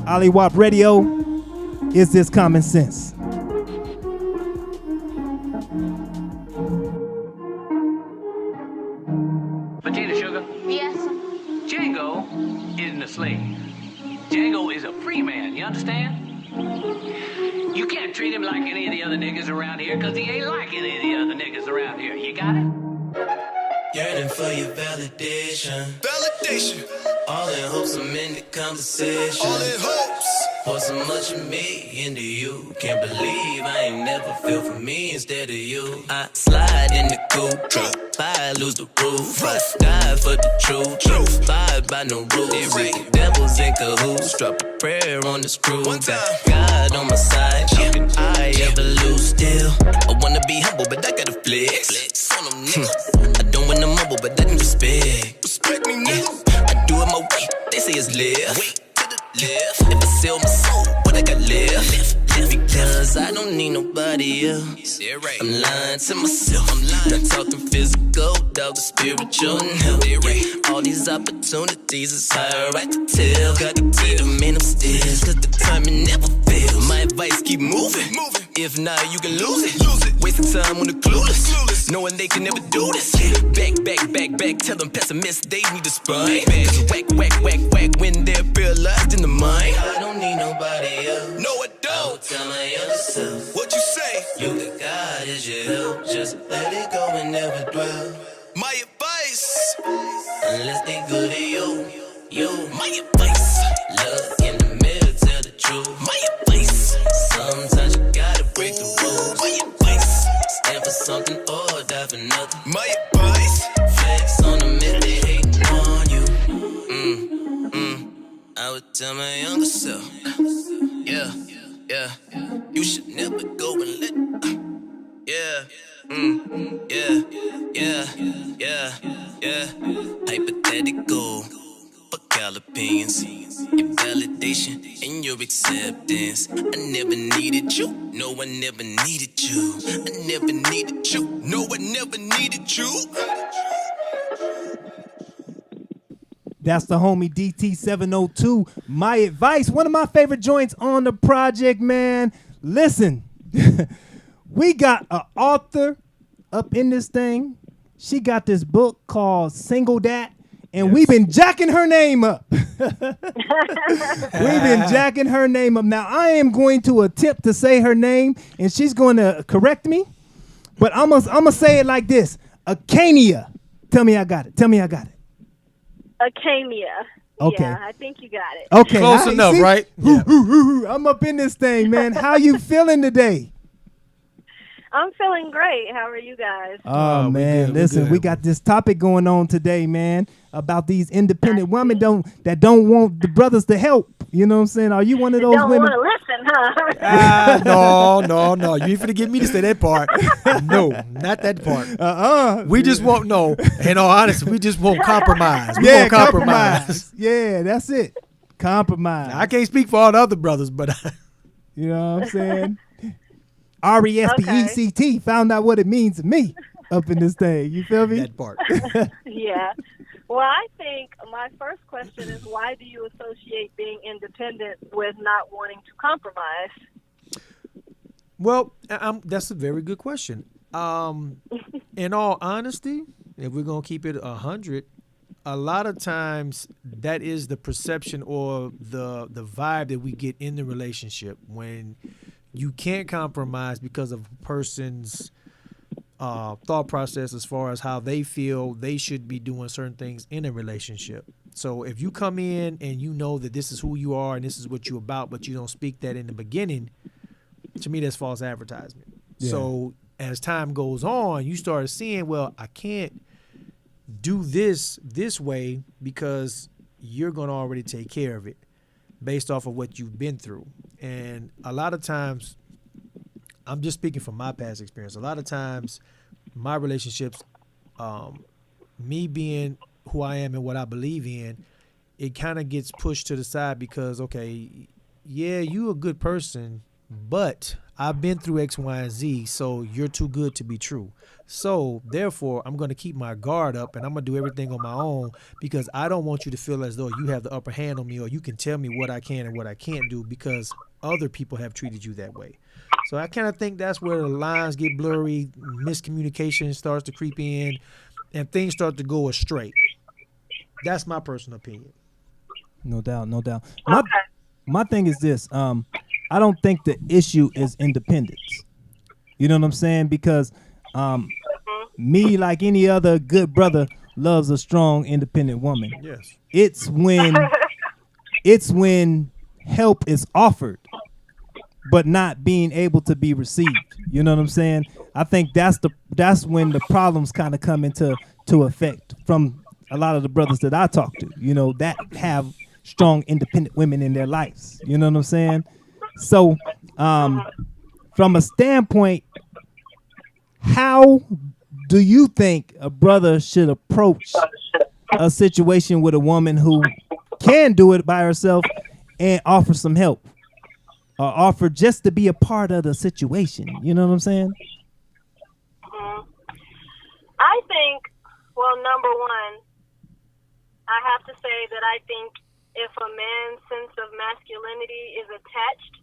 Ollie-Wop Radio. Is this common sense? Potato sugar. Yes. Django isn't a slave. Django is a free man, you understand? You can't treat him like any of the other niggas around here, because he ain't like any of the other niggas around here. You got it? Yearning for your validation. All in hopes I'm in the conversation. All in hopes. Pour so much of me into you. Can't believe I ain't never feel for me instead of you. I slide in the coupe, drop by, lose the roof. I die for the truth. Fired by no rules. The devils in cahoots. Drop a prayer on the screw. Got God on my side. How can I ever lose still? I wanna be humble, but I gotta flex. On them niggas. I don't wanna mumble, but that ain't respect me, nigga. I do it my way. They say it's live. If I sell my soul, what I got left? Because I don't need nobody else. I'm lying to myself. Not talking physical, dog, the spiritual and health. All these opportunities is higher right to tell. Gotta get them in them stairs, cause the timing never fails. My advice, keep moving. If not, you can lose it. Wasting time on the clueless. Knowing they can never do this. Back. Tell them pessimists they need to spine. Whack when they're paralyzed in the mind. I don't need nobody else. No, I don't. Tell my younger self. What you say? You the God is your help. Just let it go and never dwell. My advice. Unless they good to you. My advice. Look in the mirror, tell the truth. My advice. Sometimes you gotta break the rules. My advice. Stand for something or die for nothing. My advice. Flex on them if they hating on you. I would tell my younger self. Yeah. You should never go and let. Yeah. Hypothetical. Fuck all opinions. Your validation and your acceptance. I never needed you. No, I never needed you. I never needed you. No, I never needed you. That's the homie DT702. My Advice, one of my favorite joints on the project, man. Listen, we got an author up in this thing. She got this book called Single Dat, and we've been jacking her name up. Now, I am going to attempt to say her name, and she's going to correct me, but I'm gonna say it like this. Acania. Tell me I got it. Acamia. Okay. Yeah, I think you got it. Okay. Close enough, see? right? Yeah. I'm up in this thing, man. How you feeling today? I'm feeling great. How are you guys? Oh, man. Listen, we got this topic going on today, man, about these independent women that don't want the brothers to help. You know what I'm saying? Are you one of those women? Don't want to listen, huh? No. You ain't finna get me to say that part. No, not that part. We just won't know. In all honesty, we just won't compromise. We won't compromise. Yeah, that's it. Compromise. I can't speak for all the other brothers, but you know what I'm saying? RESPECT found out what it means to me up in this thing. You feel me? that part. Yeah. Well, I think my first question is, why do you associate being independent with not wanting to compromise? Well, that's a very good question. In all honesty, if we're gonna keep it 100, a lot of times that is the perception or the vibe that we get in the relationship when you can't compromise because of a person's thought process as far as how they feel they should be doing certain things in a relationship. So if you come in and you know that this is who you are and this is what you're about, but you don't speak that in the beginning, to me that's false advertisement. Yeah. So as time goes on, you start seeing, well, I can't do this way because you're going to already take care of it based off of what you've been through. And a lot of times, I'm just speaking from my past experience, a lot of times my relationships, me being who I am and what I believe in, it kind of gets pushed to the side because, okay, yeah, you a good person, but I've been through X, Y, and Z, so you're too good to be true. So therefore, I'm going to keep my guard up and I'm going to do everything on my own because I don't want you to feel as though you have the upper hand on me or you can tell me what I can and what I can't do because other people have treated you that way. So I kind of think that's where the lines get blurry, miscommunication starts to creep in, and things start to go astray. That's my personal opinion. No doubt, no doubt. My thing is this. I don't think the issue is independence. You know what I'm saying? Because me, like any other good brother, loves a strong, independent woman. Yes. It's when help is offered, but not being able to be received. You know what I'm saying? I think that's when the problems kind of come into effect from a lot of the brothers that I talk to, you know, that have strong, independent women in their lives. You know what I'm saying? So, from a standpoint, how do you think a brother should approach a situation with a woman who can do it by herself and offer some help or offer just to be a part of the situation? You know what I'm saying? I think, well, number one, I have to say that I think if a man's sense of masculinity is attached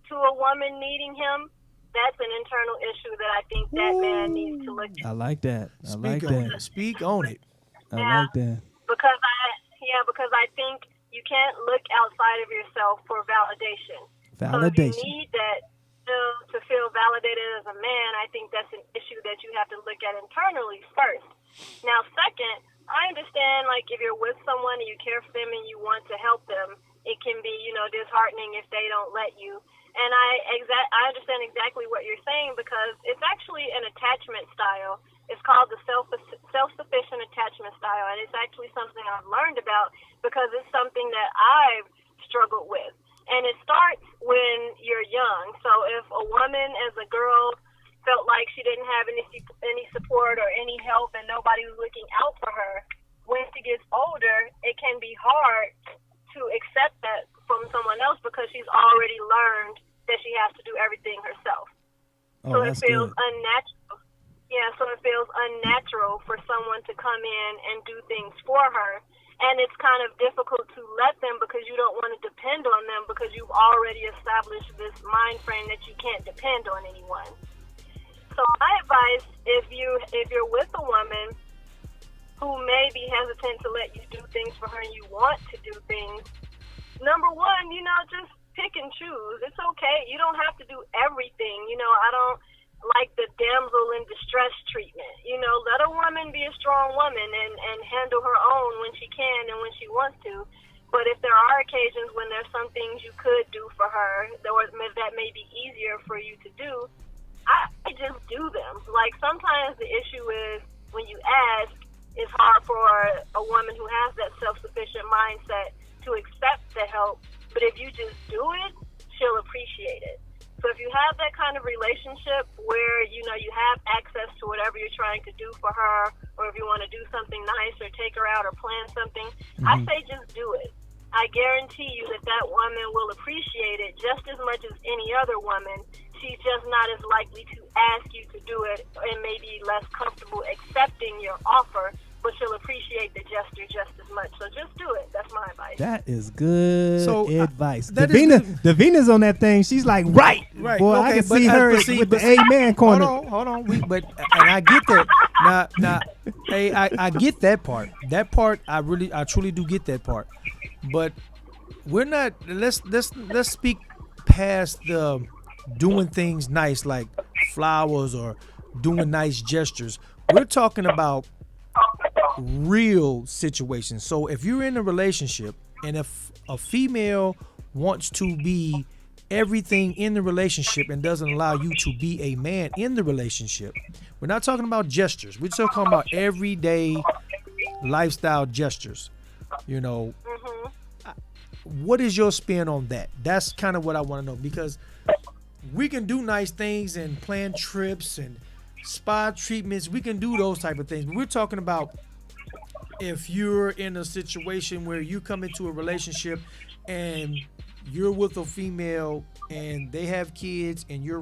to a woman needing him, that's an internal issue that I think that man needs to look at. I like that. Speak on it. I like that. Because I think you can't look outside of yourself for validation. So if you need that to feel validated as a man, I think that's an issue that you have to look at internally first. Now, second, I understand, like, if you're with someone and you care for them and you want to help them, it can be, disheartening if they don't let you. And I understand exactly what you're saying because it's actually an attachment style. It's called the self-sufficient attachment style, and it's actually something I've learned about because it's something that I've struggled with. And it starts when you're young. So if a woman, as a girl, felt like she didn't have any support or any help and nobody was looking out for her, when she gets older, it can be hard to accept that from someone else because she's already learned that she has to do everything herself. Oh, so it feels good. unnatural. Yeah, so it feels unnatural for someone to come in and do things for her. And it's kind of difficult to let them because you don't want to depend on them because you've already established this mind frame that you can't depend on anyone. So my advice, if you're with a woman who may be hesitant to let you do things for her and you want to do things, number one, just pick and choose. It's okay. You don't have to do everything. I don't like the damsel in distress treatment. Let a woman be a strong woman and handle her own when she can and when she wants to. But if there are occasions when there's some things you could do for her or that may be easier for you to do, I just do them. Like, sometimes the issue is when you ask, it's hard for a woman who has that self-sufficient mindset to accept the help. But if you just do it, she'll appreciate it. So if you have that kind of relationship where, you have access to whatever you're trying to do for her, or if you want to do something nice or take her out or plan something, I say just do it. I guarantee you that woman will appreciate it just as much as any other woman. She's just not as likely to ask you to do it and maybe less comfortable accepting your offer but she'll appreciate the gesture just as much. So just do it. That's my advice. That is good advice. that is Davina's on that thing. She's like, right. Boy, I can see her with the amen corner. Hold on. And I get that. Now, hey, I get that part. That part, I truly do get that part. But we're not. Let's speak past the doing things nice like flowers or doing nice gestures. We're talking about real situations. So if you're in a relationship and if a female wants to be everything in the relationship and doesn't allow you to be a man in the relationship, we're not talking about gestures. We're talking about everyday lifestyle gestures. You know, what is your spin on that? That's kind of what I want to know, because we can do nice things and plan trips and spa treatments. We can do those type of things. But we're talking about if you're in a situation where you come into a relationship and you're with a female and they have kids and you're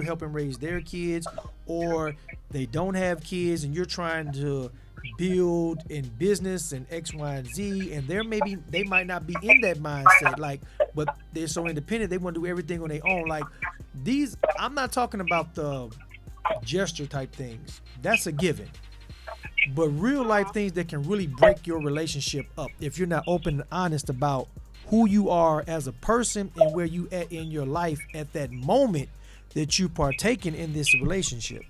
helping raise their kids, or they don't have kids and you're trying to build in business and X, Y, and Z, and they might not be in that mindset, like, but they're so independent, they want to do everything on their own. Like these, I'm not talking about the gesture type things. That's a given. But real life things that can really break your relationship up if you're not open and honest about who you are as a person and where you at in your life at that moment that you partaking in this relationship.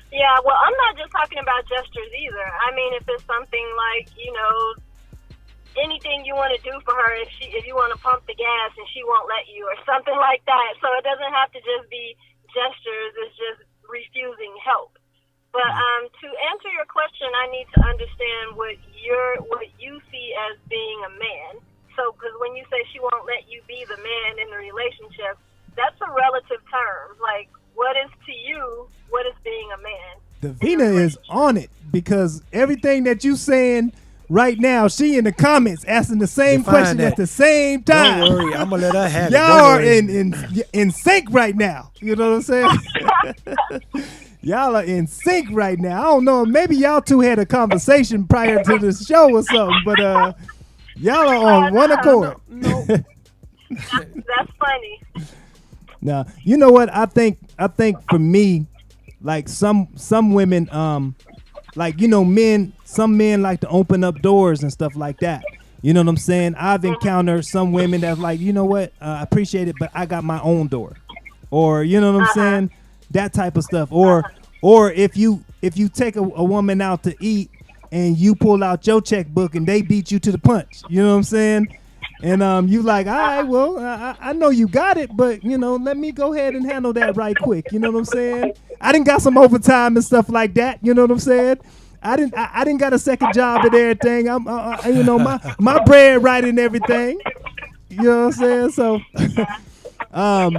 Yeah, well, I'm not just talking about gestures either. I mean, if it's something like, you know, anything you want to do for her, if you want to pump the gas and she won't let you or something like that. So it doesn't have to just be gestures. It's just refusing help. But to answer your question, I need to understand what you see as being a man. So, because when you say she won't let you be the man in the relationship, that's a relative term. Like, what is to you, what is being a man? Davina is on it, because everything that you saying right now, she in the comments asking the same question at the same time. Don't worry, I'm gonna let her have it. Y'all are in sync right now. You know what I'm saying? Y'all are in sync right now. I don't know, maybe y'all two had a conversation prior to the show or something, but y'all are on one accord. No. That's funny. Now, you know what? I think for me, like some women, like, you know, some men like to open up doors and stuff like that. You know what I'm saying? I've encountered some women that's like, you know what? I appreciate it, but I got my own door. Or, you know what I'm saying? That type of stuff. Or if you take a woman out to eat and you pull out your checkbook and they beat you to the punch. You know what I'm saying? And you like, all right, well, I know you got it, but, you know, let me go ahead and handle that right quick. You know what I'm saying? I done got some overtime and stuff like that. You know what I'm saying? I didn't got a second job and everything. I'm, you know, my bread right and everything. You know what I'm saying? So, yeah,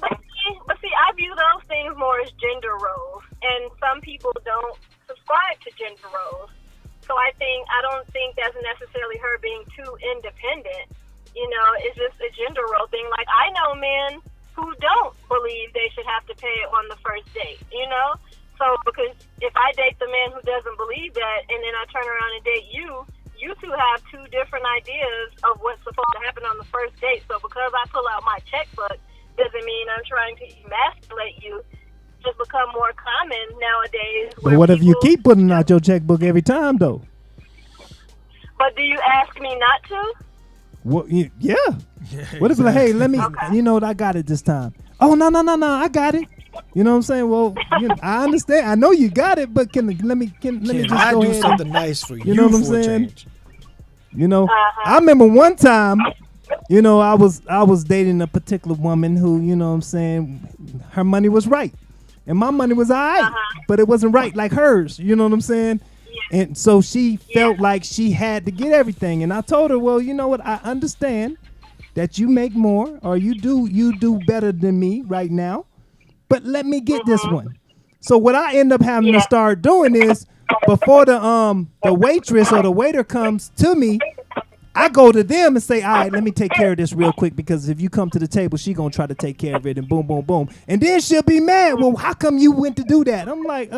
but see, I view those things more as gender roles, and some people don't subscribe to gender roles. So I don't think that's necessarily her being too independent. You know, it's just a gender role thing. Like, I know men who don't believe they should have to pay on the first date, you know? So because if I date the man who doesn't believe that and then I turn around and date you two have two different ideas of what's supposed to happen on the first date. So because I pull out my checkbook doesn't mean I'm trying to emasculate you. Just become more common nowadays. But what if you keep putting out your checkbook every time, though? But do you ask me not to? Well, yeah. What if like, hey, let me, you know what, I got it this time. Oh, no, I got it. You know what I'm saying? Well, you know, I understand. I know you got it, but let me just I go do ahead something nice for you? You know what I'm for a saying? change? You know, I remember one time, you know, I was dating a particular woman who, you know what I'm saying, her money was right. And my money was all right, but it wasn't right like hers. You know what I'm saying? Yeah. And so she felt like she had to get everything. And I told her, well, you know what? I understand that you make more or you do better than me right now. But let me get this one. So what I end up having to start doing is before the waitress or the waiter comes to me, I go to them and say, all right, let me take care of this real quick, because if you come to the table, she going to try to take care of it, and boom, boom, boom. And then she'll be mad. Well, how come you went to do that? I'm like,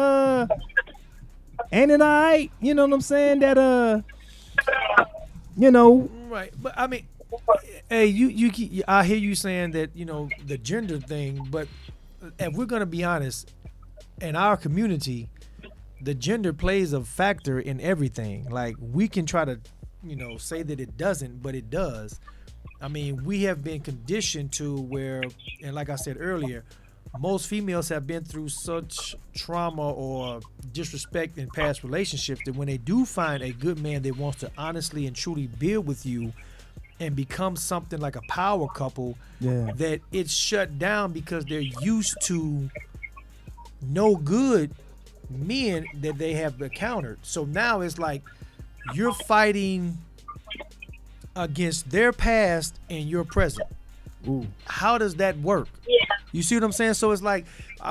Ain't it all right? You know what I'm saying? That you know. Right, but I mean, hey, I hear you saying that, the gender thing, but if we're gonna be honest, in our community, the gender plays a factor in everything. Like, we can try to, say that it doesn't, but it does. I mean, we have been conditioned to where, and like I said earlier, most females have been through such trauma or disrespect in past relationships that when they do find a good man that wants to honestly and truly build with you and become something like a power couple, that it's shut down because they're used to no good men that they have encountered. So now it's like you're fighting against their past and your present. Ooh. How does that work? Yeah. You see what I'm saying? So it's like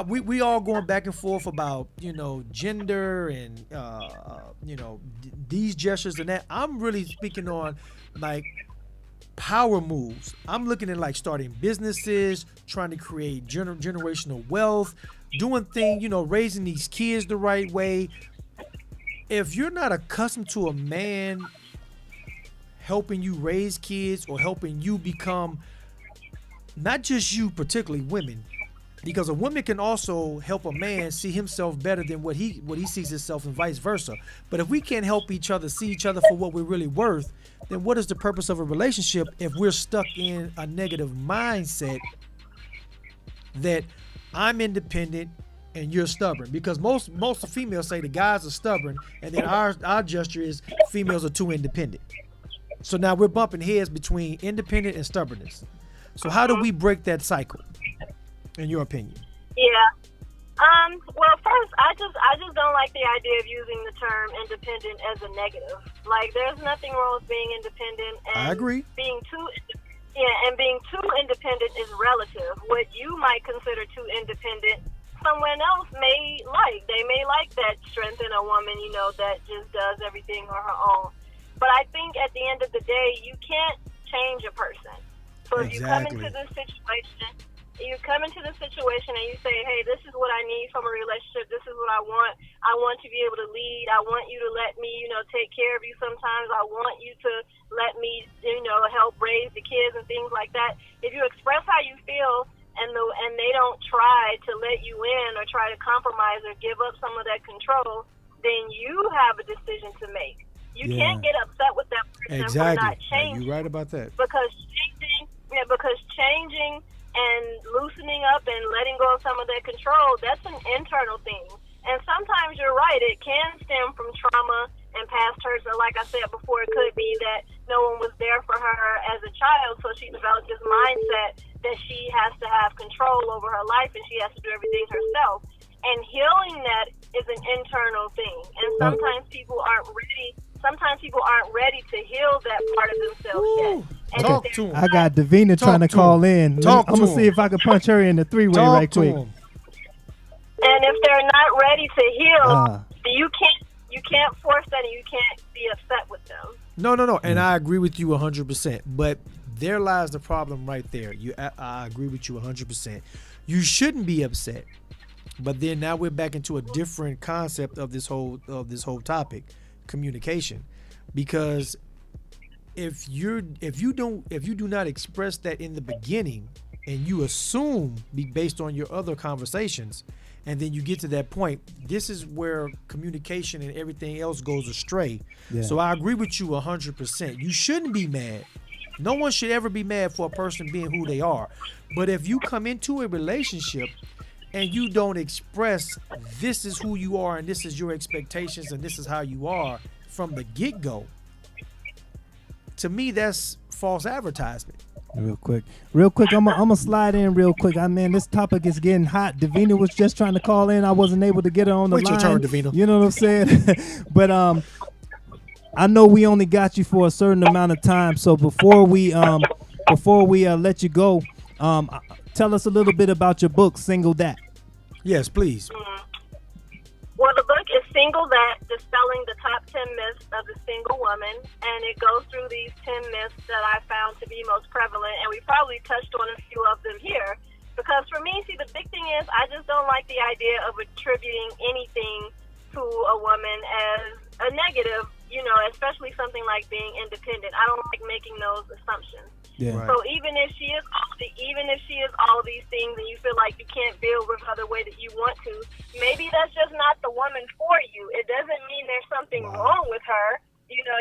we all going back and forth about, gender and, these gestures and that. I'm really speaking on like power moves. I'm looking at like starting businesses, trying to create generational wealth, doing things, raising these kids the right way. If you're not accustomed to a man helping you raise kids or helping you become, not just you, particularly women, because a woman can also help a man see himself better than what he sees himself, and vice versa. But if we can't help each other see each other for what we're really worth, then what is the purpose of a relationship if we're stuck in a negative mindset that I'm independent and you're stubborn? Because most of females say the guys are stubborn, and then our gesture is females are too independent. So now we're bumping heads between independent and stubbornness. So how do we break that cycle, in your opinion? Yeah. Well, first, I just don't like the idea of using the term independent as a negative. Like, there's nothing wrong with being independent. And I agree. Being too independent is relative. What you might consider too independent, someone else may like. They may like that strength in a woman, that just does everything on her own. But I think at the end of the day, you can't change a person. So if you come into this situation, and you say, hey, this is what I need from a relationship. This is what I want. I want to be able to lead. I want you to let me, take care of you sometimes. I want you to let me, help raise the kids and things like that. If you express how you feel and they don't try to let you in or try to compromise or give up some of that control, then you have a decision to make. You can't get upset with that person for not changing. You're right about that. Because changing and loosening up and letting go of some of that control, that's an internal thing. And sometimes you're right, it can stem from trauma and past hurts. Or like I said before, it could be that no one was there for her as a child, so she developed this mindset that she has to have control over her life and she has to do everything herself. And healing that is an internal thing. And sometimes people aren't ready. Sometimes people aren't ready to heal that part of themselves yet. And talk to him. I got Davina trying to call in. I'm gonna see if I can punch her in the three-way right quick. And if they're not ready to heal, you can't force that, and you can't be upset with them. No. And I agree with you 100%. But there lies the problem right there. I agree with you 100%. You shouldn't be upset. But then now we're back into a different concept of this whole topic, communication, because if you do not express that in the beginning and you assume based on your other conversations, and then you get to that point, this is where communication and everything else goes astray. So I agree with you 100%. You shouldn't be mad. No one should ever be mad for a person being who they are. But if you come into a relationship and you don't express this is who you are and this is your expectations and this is how you are from the get-go, to me that's false advertisement. Real quick, I'm gonna slide in real quick. This topic is getting hot. Davina was just trying to call in. I wasn't able to get her on the line. Wait your turn, Davina. You know what I'm saying? But I know we only got you for a certain amount of time. So before we let you go, tell us a little bit about your book, Single That. Yes, please. Well, the book is Single That, Dispelling the Top 10 Myths of the Single Woman, and it goes through these 10 myths that I found to be most prevalent, and we probably touched on a few of them here. Because for me, see, the big thing is I just don't like the idea of attributing anything to a woman as a negative, especially something like being independent. I don't like making those assumptions. Yeah. Right. So even if she is all these things and you feel like you can't build with her the way that you want to, maybe that's just not the woman for you. It doesn't mean there's something wrong with her.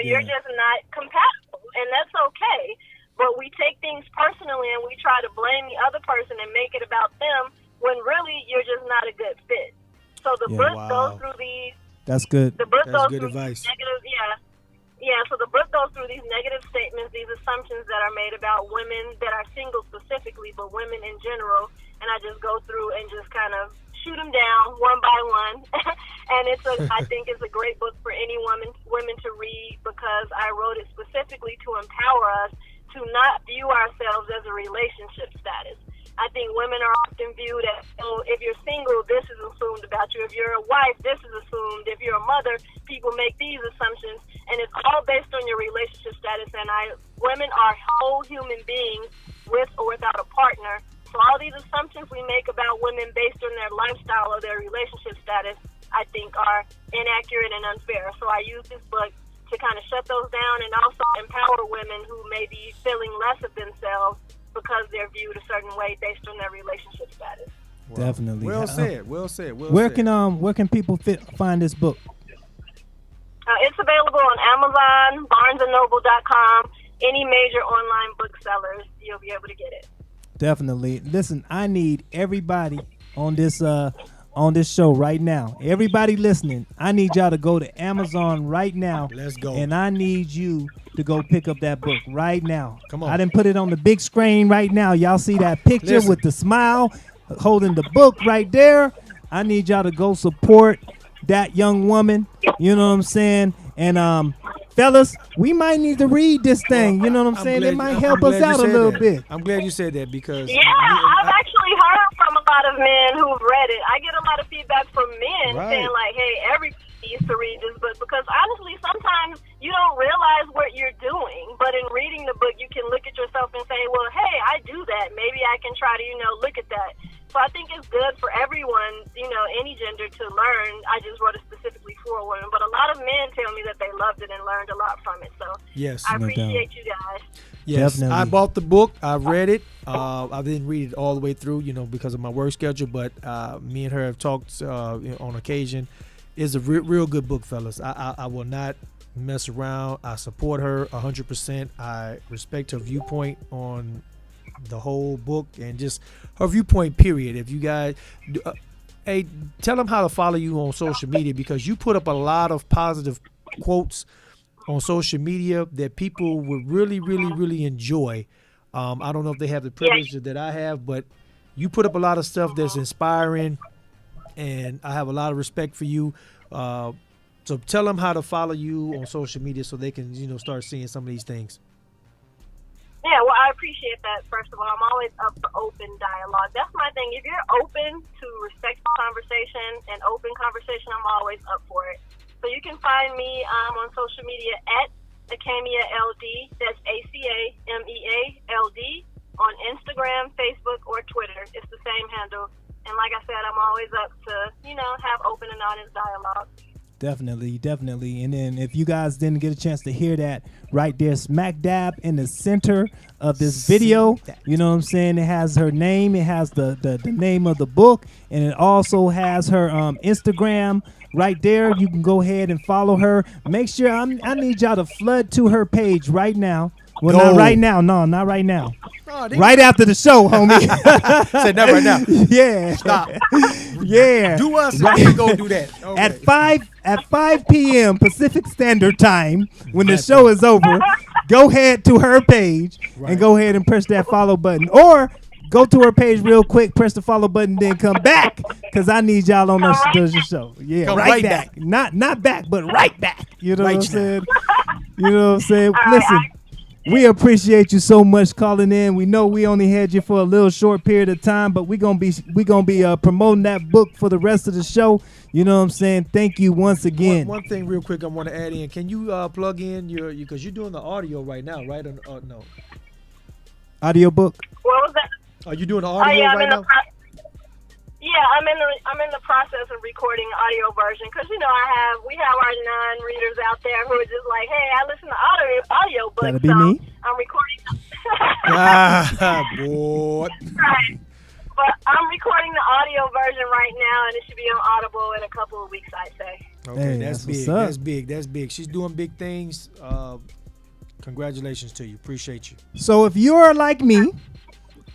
You're just not compatible, and that's okay. But we take things personally and we try to blame the other person and make it about them when really you're just not a good fit. So the book goes through these. That's good. The book That's goes good through advice. these negative, yeah. So the book goes through these negative statements, these assumptions that are made about women that are single specifically, but women in general. And I just go through and just kind of shoot them down one by one. And I think it's a great book for any women to read, because I wrote it specifically to empower us to not view ourselves as a relationship status. I think women are often viewed as, if you're single, this is assumed about you. If you're a wife, this is assumed. If you're a mother, people make these assumptions, and it's all based on your relationship status. And women are whole human beings with or without a partner. So all these assumptions we make about women based on their lifestyle or their relationship status, I think are inaccurate and unfair. So I use this book to kind of shut those down and also empower women who may be feeling less of themselves because they're viewed a certain way based on their relationship status. Definitely. Well said. Where can people find this book? It's available on Amazon, BarnesandNoble.com, any major online booksellers. You'll be able to get it. Definitely. Listen, I need everybody on this show right now. Everybody listening, I need y'all to go to Amazon right now. Let's go. And I need you to go pick up that book right now. Come on. I didn't put it on the big screen right now. Y'all see that picture with the smile holding the book right there? I need y'all to go support that young woman. You know what I'm saying? And fellas, we might need to read this thing. You know what I'm saying? It might help us out a little bit. I'm glad you said that, because I've actually heard from a lot of men who've read it. I get a lot of feedback from men saying like, hey, everybody needs to read this book, because honestly, sometimes you don't realize what you're doing, but in reading the book, you can look at yourself and say, well, hey, I do that. Maybe I can try to, look at that. So I think it's good for everyone, any gender to learn. I just wrote it specifically for women, but a lot of men tell me that they loved it and learned a lot from it. So yes, I appreciate you guys. Yes, definitely. I bought the book. I read it. I didn't read it all the way through, because of my work schedule. But me and her have talked on occasion. It's a real good book, fellas. I will not mess around. I support her 100%. I respect her viewpoint on the whole book and just her viewpoint, period. If you guys, hey, tell them how to follow you on social media, because you put up a lot of positive quotes on social media that people would really, really, really enjoy. I don't know if they have the privilege that I have, but you put up a lot of stuff that's inspiring, and I have a lot of respect for you. So tell them how to follow you on social media so they can, start seeing some of these things. Yeah, well, I appreciate that, first of all. I'm always up for open dialogue. That's my thing. If you're open to respectful conversation and open conversation, I'm always up for it. So you can find me on social media at Acamea LD. That's ACAMEALD on Instagram, Facebook, or Twitter. It's the same handle. And like I said, I'm always up to, have open and honest dialogue. Definitely. And then if you guys didn't get a chance to hear that, right there, smack dab in the center of this video, you know what I'm saying? It has her name, it has the name of the book, and it also has her Instagram right there. You can go ahead and follow her. Make sure, I need y'all to flood to her page right now. Well, not right now. No, not right now. Oh, right after the show, homie. Said that right now. Yeah. Stop. Yeah. Do us. Right. Go do that. Okay. At 5 p.m. Pacific Standard Time, when the show is over, go ahead to her page and go ahead and press that follow button. Or go to her page real quick, press the follow button, then come back, because I need y'all on the show. Yeah, come right back. Not back, but right back. You know what I'm saying? You know what I'm saying? Listen. We appreciate you so much calling in. We know we only had you for a little short period of time, but we're gonna be promoting that book for the rest of the show. You know what I'm saying? Thank you once again. One thing real quick I want to add in. Can you plug in because you're doing the audio right now, right? No. Audio book? What was that? Are you doing the audio right now? Yeah, I'm in the process of recording audio version because we have our non-readers out there who are just like, hey, I listen to audio books. That'll be me. I'm recording. Boy. Right, but I'm recording the audio version right now, and it should be on Audible in a couple of weeks, I'd say. Okay, Hey, that's that's big. what's up. That's big. That's big. She's doing big things. Congratulations to you. Appreciate you. So if you're like me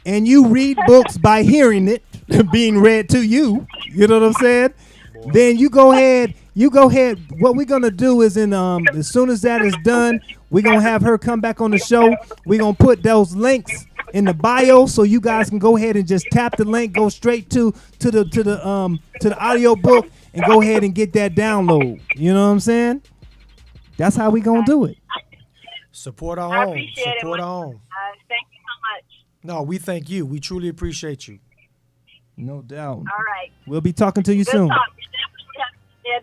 and you read books by hearing it being read to you, you know what I'm saying? Then you go ahead. What we're gonna do is as soon as that is done, we're gonna have her come back on the show. We're gonna put those links in the bio so you guys can go ahead and just tap the link, go straight to the audio book, and go ahead and get that download. You know what I'm saying? That's how we gonna do it. Support our I own. appreciate Support it. our own. Thank you so much. No, we thank you. We truly appreciate you. No doubt. All right. We'll be talking to you Good soon. talk.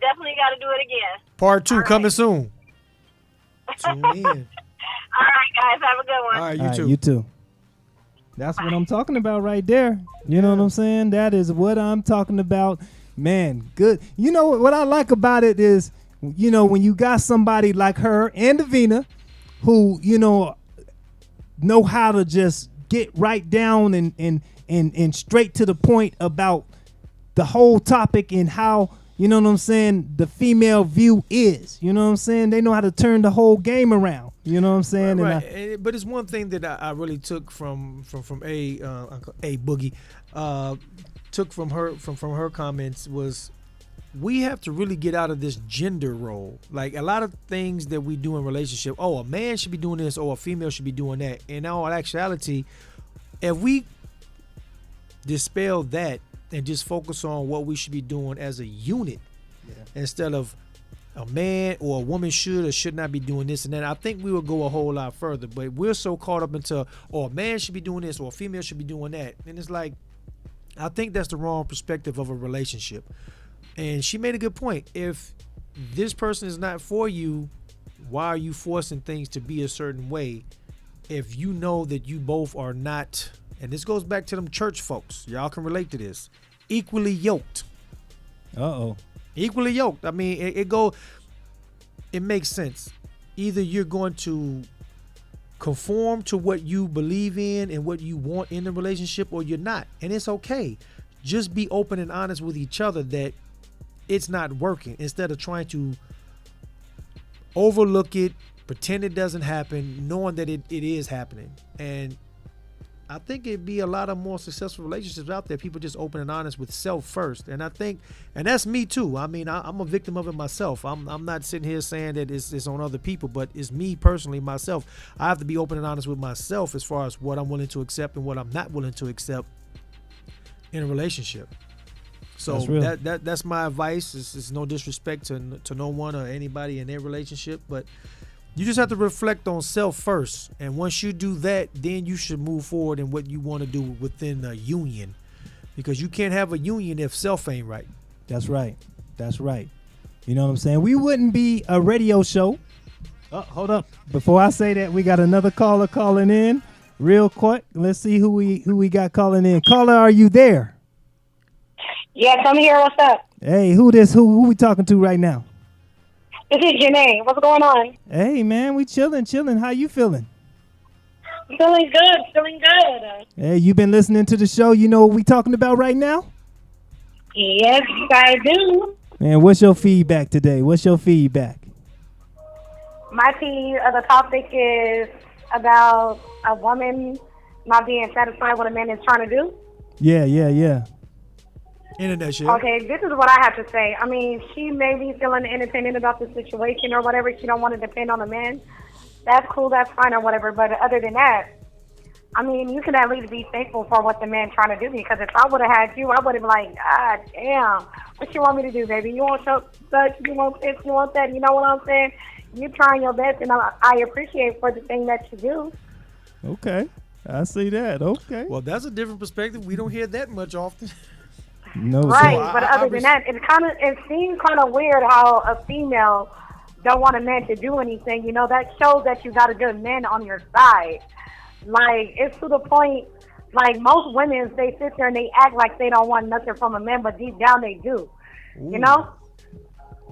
Definitely got to do it again. Part 2 All right. coming soon. Tune in. All right, guys. Have a good one. All right, you All right, too. you too. That's what I'm talking about right there. You know what I'm saying? That is what I'm talking about. Man, good. You know what I like about it is, when you got somebody like her and Davina who, know how to just get right down and straight to the point about the whole topic and how, you know what I'm saying, the female view is. You know what I'm saying? They know how to turn the whole game around. You know what I'm saying? Right. But it's one thing that I really took from Uncle A Boogie, took from her comments was we have to really get out of this gender role. Like a lot of things that we do in relationship, a man should be doing this or a female should be doing that. In all actuality, if we dispel that and just focus on what we should be doing as a unit instead of a man or a woman should or should not be doing this and that, I think we would go a whole lot further. But we're so caught up into, a man should be doing this or a female should be doing that. And it's like, I think that's the wrong perspective of a relationship. And she made a good point. If this person is not for you, why are you forcing things to be a certain way if you know that you both are not, and this goes back to them church folks, y'all can relate to this, equally yoked. Equally yoked. I mean, it makes sense. Either you're going to conform to what you believe in and what you want in the relationship, or you're not. And it's okay. Just be open and honest with each other that it's not working, instead of trying to overlook it, pretend it doesn't happen, knowing that it is happening. And I think it'd be a lot of more successful relationships out there. People just open and honest with self first. And I think, and that's me too. I mean, I'm a victim of it myself. I'm not sitting here saying that it's on other people, but it's me personally, myself. I have to be open and honest with myself as far as what I'm willing to accept and what I'm not willing to accept in a relationship. So that's my advice. It's no disrespect to no one or anybody in their relationship, but you just have to reflect on self first. And once you do that, then you should move forward in what you want to do within a union, because you can't have a union if self ain't right. That's right. That's right. You know what I'm saying? We wouldn't be a radio show. Oh, hold up. Before I say that, we got another caller calling in real quick. Let's see who we got calling in. Caller, are you there? Yes, I'm here. What's up? Hey, who we talking to right now? This is Janae. What's going on? Hey, man, we chilling. How you feeling? Feeling good. Hey, you been listening to the show? You know what we talking about right now? Yes, I do. Man, what's your feedback today? What's your feedback? My the topic is about a woman not being satisfied with a man is trying to do. Yeah. Internet shit. Okay, this is what I have to say. I mean, she may be feeling independent about the situation or whatever. She don't want to depend on a man. That's cool. That's fine or whatever. But other than that, I mean, you can at least be thankful for what the man's trying to do. Because if I would have had you, I would have been like, God damn, what you want me to do, baby? You want such, you want this, you want that. You know what I'm saying? You're trying your best, and I appreciate for the thing that you do. Okay, I see that. Okay. Well, that's a different perspective. We don't hear that much often. No, right, so but other than that, it seems kind of weird how a female don't want a man to do anything. You know, that shows that you got a good man on your side. Like, it's to the point Like most women, they sit there and they act like they don't want nothing from a man, but deep down they do. You know?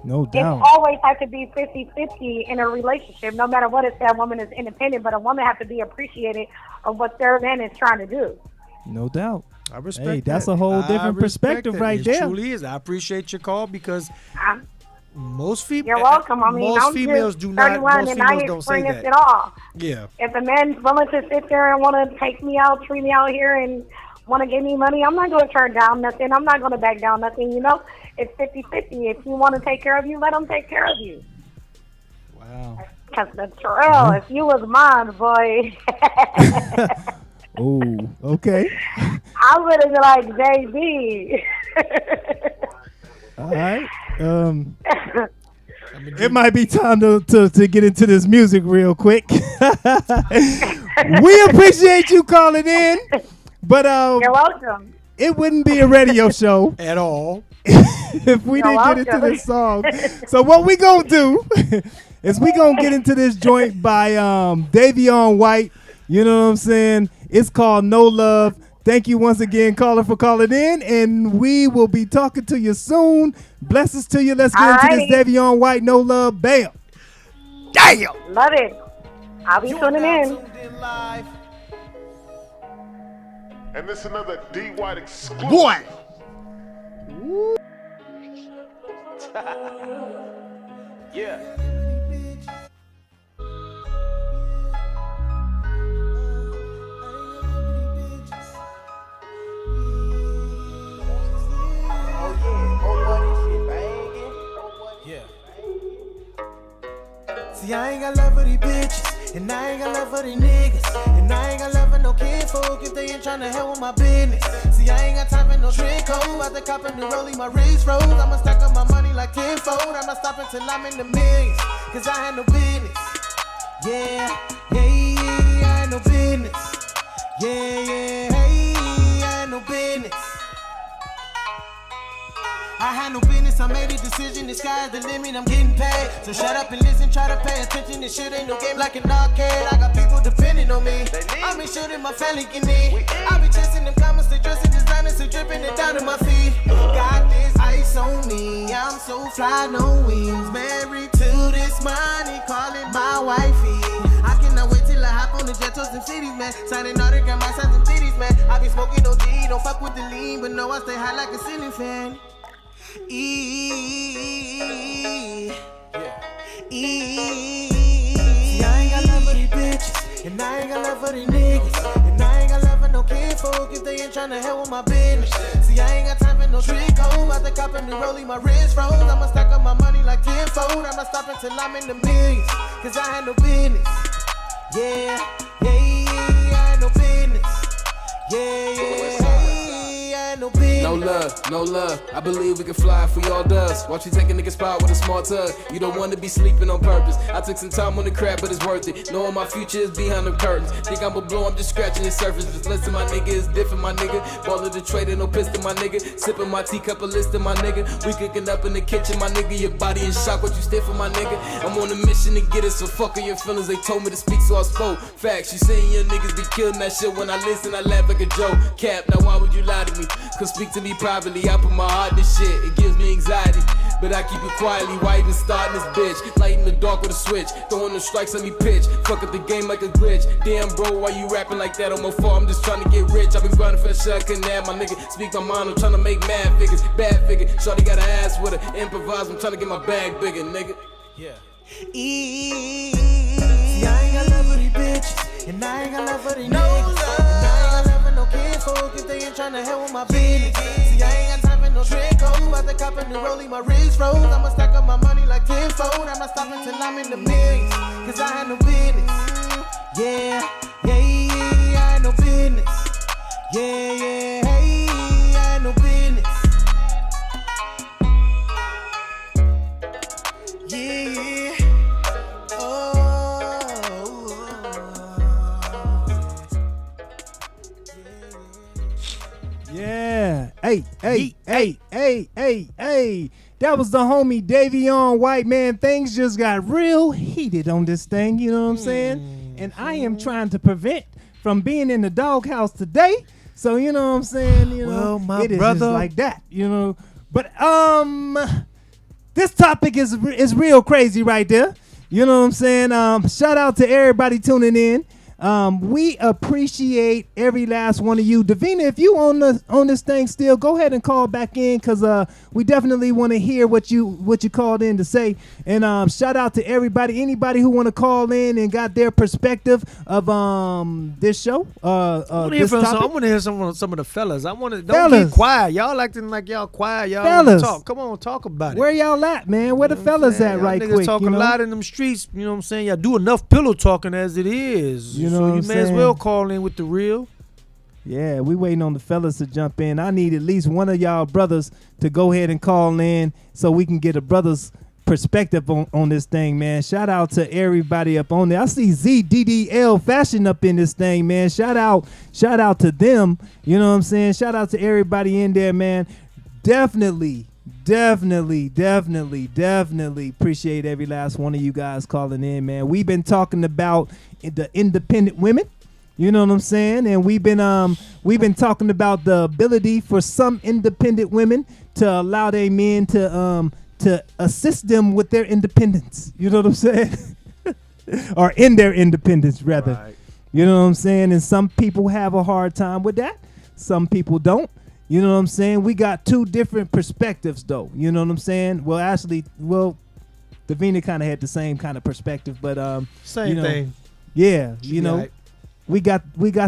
No doubt. It always has to be 50-50 in a relationship, no matter what. It's that woman is independent, but a woman has to be appreciated of what their man is trying to do. No doubt. I respect Hey, that's that. a whole I different respect perspective that. right It there. truly is. I appreciate your call because most females. You're welcome. I mean, most I'm females just do not. 31 Most and I females don't say experienced that. it all. Yeah. If a man's willing to sit there and want to take me out, treat me out here, and want to give me money, I'm not going to turn down nothing. I'm not going to back down nothing, you know? It's 50-50. If you want to take care of you, let him take care of you. Wow. Because Natrell, if you was mine, boy, Oh, okay. I would have been like, JB. All right. It might be time to get into this music real quick. We appreciate you calling in, but You're welcome. it wouldn't be a radio show At all. if we didn't get into this song. So what we gonna do is we gonna get into this joint by Davion White. You know what I'm saying? It's called No Love. Thank you once again, caller, for calling in, and we will be talking to you soon. Blessings to you. Let's get into this Davion White, No Love. Bam. Damn. Love it. I'll be tuning in. And this another D White exclusive. Boy. Yeah. See, I ain't got love for these bitches, and I ain't got love for these niggas, and I ain't got love for no kinfolk if they ain't tryna help with my business. See, I ain't got time for no trick code, about to cop a new rollie, my wrist froze. I'ma stack up my money like tenfold, I'm not stopping till I'm in the millions, cause I had no business. Yeah, I had no business. Yeah, I had no business. I had no business, I made a decision, the sky's the limit, I'm getting paid. So shut up and listen, try to pay attention, this shit ain't no game like an arcade. I got people depending on me, I make sure that my family can eat. I be chasing them comments, they dressing designers, so dripping it down to my feet. Got this ice on me, I'm so fly, no wings. Married to this money, call it my wifey. I cannot wait till I hop on the jet, toasting cities, man. Signing autograph, my signs and titties, man. I be smoking OG, don't fuck with the lean, but no, I stay high like a ceiling fan. See, I ain't got love for these bitches, and I ain't got love for these niggas, and I ain't got love for no kinfolk if they ain't tryna help with my business. See, I ain't got time for no trick code, about to cop a new rollie, my wrist froze. I'ma stack up my money like tenfold, I'm not stopping till I'm in the millions, cause I had no business. Yeah, I had no business. Yeah, I had no business. No love, I believe we can fly if we all does. Watch you take a nigga spot with a small tug. You don't wanna be sleeping on purpose. I took some time on the crap, but it's worth it. Knowing my future is behind the curtains. Think I'm a blow, I'm just scratching the surface. Just listen, my nigga, is different, my nigga. Ball of the trader, no pistol, my nigga. Sipping my teacup, a list of my nigga. We cooking up in the kitchen, my nigga. Your body in shock, what you stiff for, my nigga. I'm on a mission to get it, so fuck your feelings. They told me to speak, so I spoke. Facts, you saying your niggas be killing that shit. When I listen, I laugh like a joke. Cap, now why would you lie to me? Cause speak to me privately, I put my heart in this shit. It gives me anxiety, but I keep it quietly. Why even starting this bitch? Light in the dark with a switch, throwing the strikes on me pitch. Fuck up the game like a glitch. Damn bro, why you rapping like that on my phone? I'm just trying to get rich. I've been grinding for that shit, I couldn't have my nigga. Speak my mind, I'm trying to make mad figures, bad figure. Shorty got an ass with her, improvise, I'm trying to get my bag bigger, nigga. Yeah. See, I ain't got love for these bitches, and I ain't got love for these niggas, and I ain't got love for no kinfolk if they ain't tryna help with my business. See, I ain't got time for no trick code, about to cop a new rollie, my wrist froze. I'ma stack up my money like tenfold, I'm not stopping till I'm in the millions, cause I had no business. Yeah, I had no business. Yeah, I had no business. Yeah. Yeah. Hey. That was the homie Davion White, man. Things just got real heated on this thing, you know what I'm saying? And I am trying to prevent from being in the doghouse today. So you know what I'm saying. You know, Well, my it is brother- just like that. You know, but this topic is real crazy right there. You know what I'm saying? Shout out to everybody tuning in. We appreciate every last one of you. Davina, if you on this thing still, go ahead and call back in, because we definitely want to hear what you called in to say. And shout out to everybody, anybody who want to call in and got their perspective of this show. I want to hear some of the fellas. Don't Fellas. get quiet. Y'all acting like y'all quiet. Y'all Fellas. talk. Come on, talk about it. Where y'all at, man? Where the You know what I'm fellas saying? at Y'all right niggas quick? talk You a know? lot in them streets. You know what I'm saying? Y'all do enough pillow talking as it is. You know so what you I'm may as saying? well call in with the real. Yeah, we waiting on the fellas to jump in. I need at least one of y'all brothers to go ahead and call in so we can get a brother's perspective on this thing, man. Shout out to everybody up on there. I see ZDDL Fashion up in this thing, man. Shout out to them. You know what I'm saying? Shout out to everybody in there, man. Definitely appreciate every last one of you guys calling in, man. We've been talking about the independent women. You know what I'm saying? And we've been talking about the ability for some independent women to allow their men to assist them with their independence. You know what I'm saying? Or in their independence, rather. Right. You know what I'm saying? And some people have a hard time with that. Some people don't. You know what I'm saying? We got two different perspectives, though. You know what I'm saying? Well, actually, Davina kind of had the same kind of perspective, but Same you know, thing. Yeah, you know. Right. We got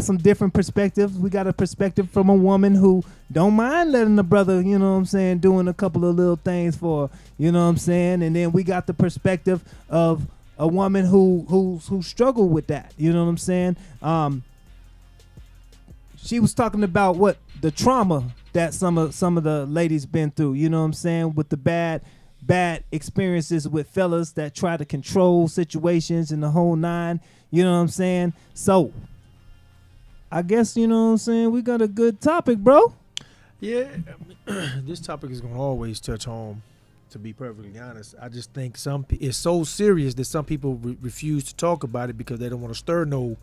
some different perspectives. We got a perspective from a woman who don't mind letting the brother, you know what I'm saying, doing a couple of little things for, you know what I'm saying? And then we got the perspective of a woman who struggled with that, you know what I'm saying? She was talking about the trauma that some of the ladies been through, you know what I'm saying, with the bad experiences with fellas that try to control situations and the whole nine, you know what I'm saying? So I guess, you know what I'm saying, we got a good topic, bro. Yeah, this topic is going to always touch home, to be perfectly honest. I just think it's so serious that some people refuse to talk about it because they don't want to stir no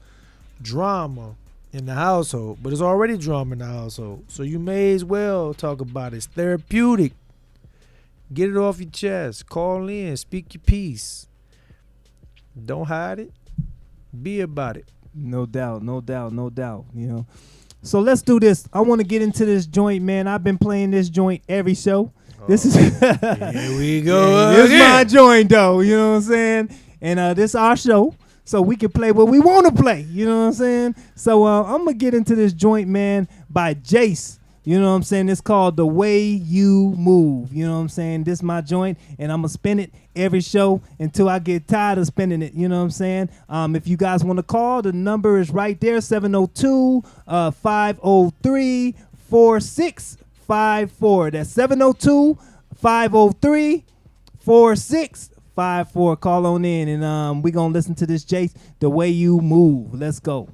drama in the household. But it's already drama in the household, so you may as well talk about it. It's therapeutic. Get it off your chest. Call in. Speak your piece. Don't hide it. Be about it. No doubt. You know. So let's do this. I want to get into this joint, man. I've been playing this joint every show. This is Here we go. This is my joint, though. You know what I'm saying? And this is our show, so we can play what we want to play. You know what I'm saying? So I'm gonna get into this joint, man, by Jace. You know what I'm saying? It's called The Way You Move. You know what I'm saying? This is my joint, and I'm going to spin it every show until I get tired of spinning it. You know what I'm saying? If you guys want to call, the number is right there, 702-503-4654. That's 702-503-4654. Call on in, and we're going to listen to this, Jace, The Way You Move. Let's go.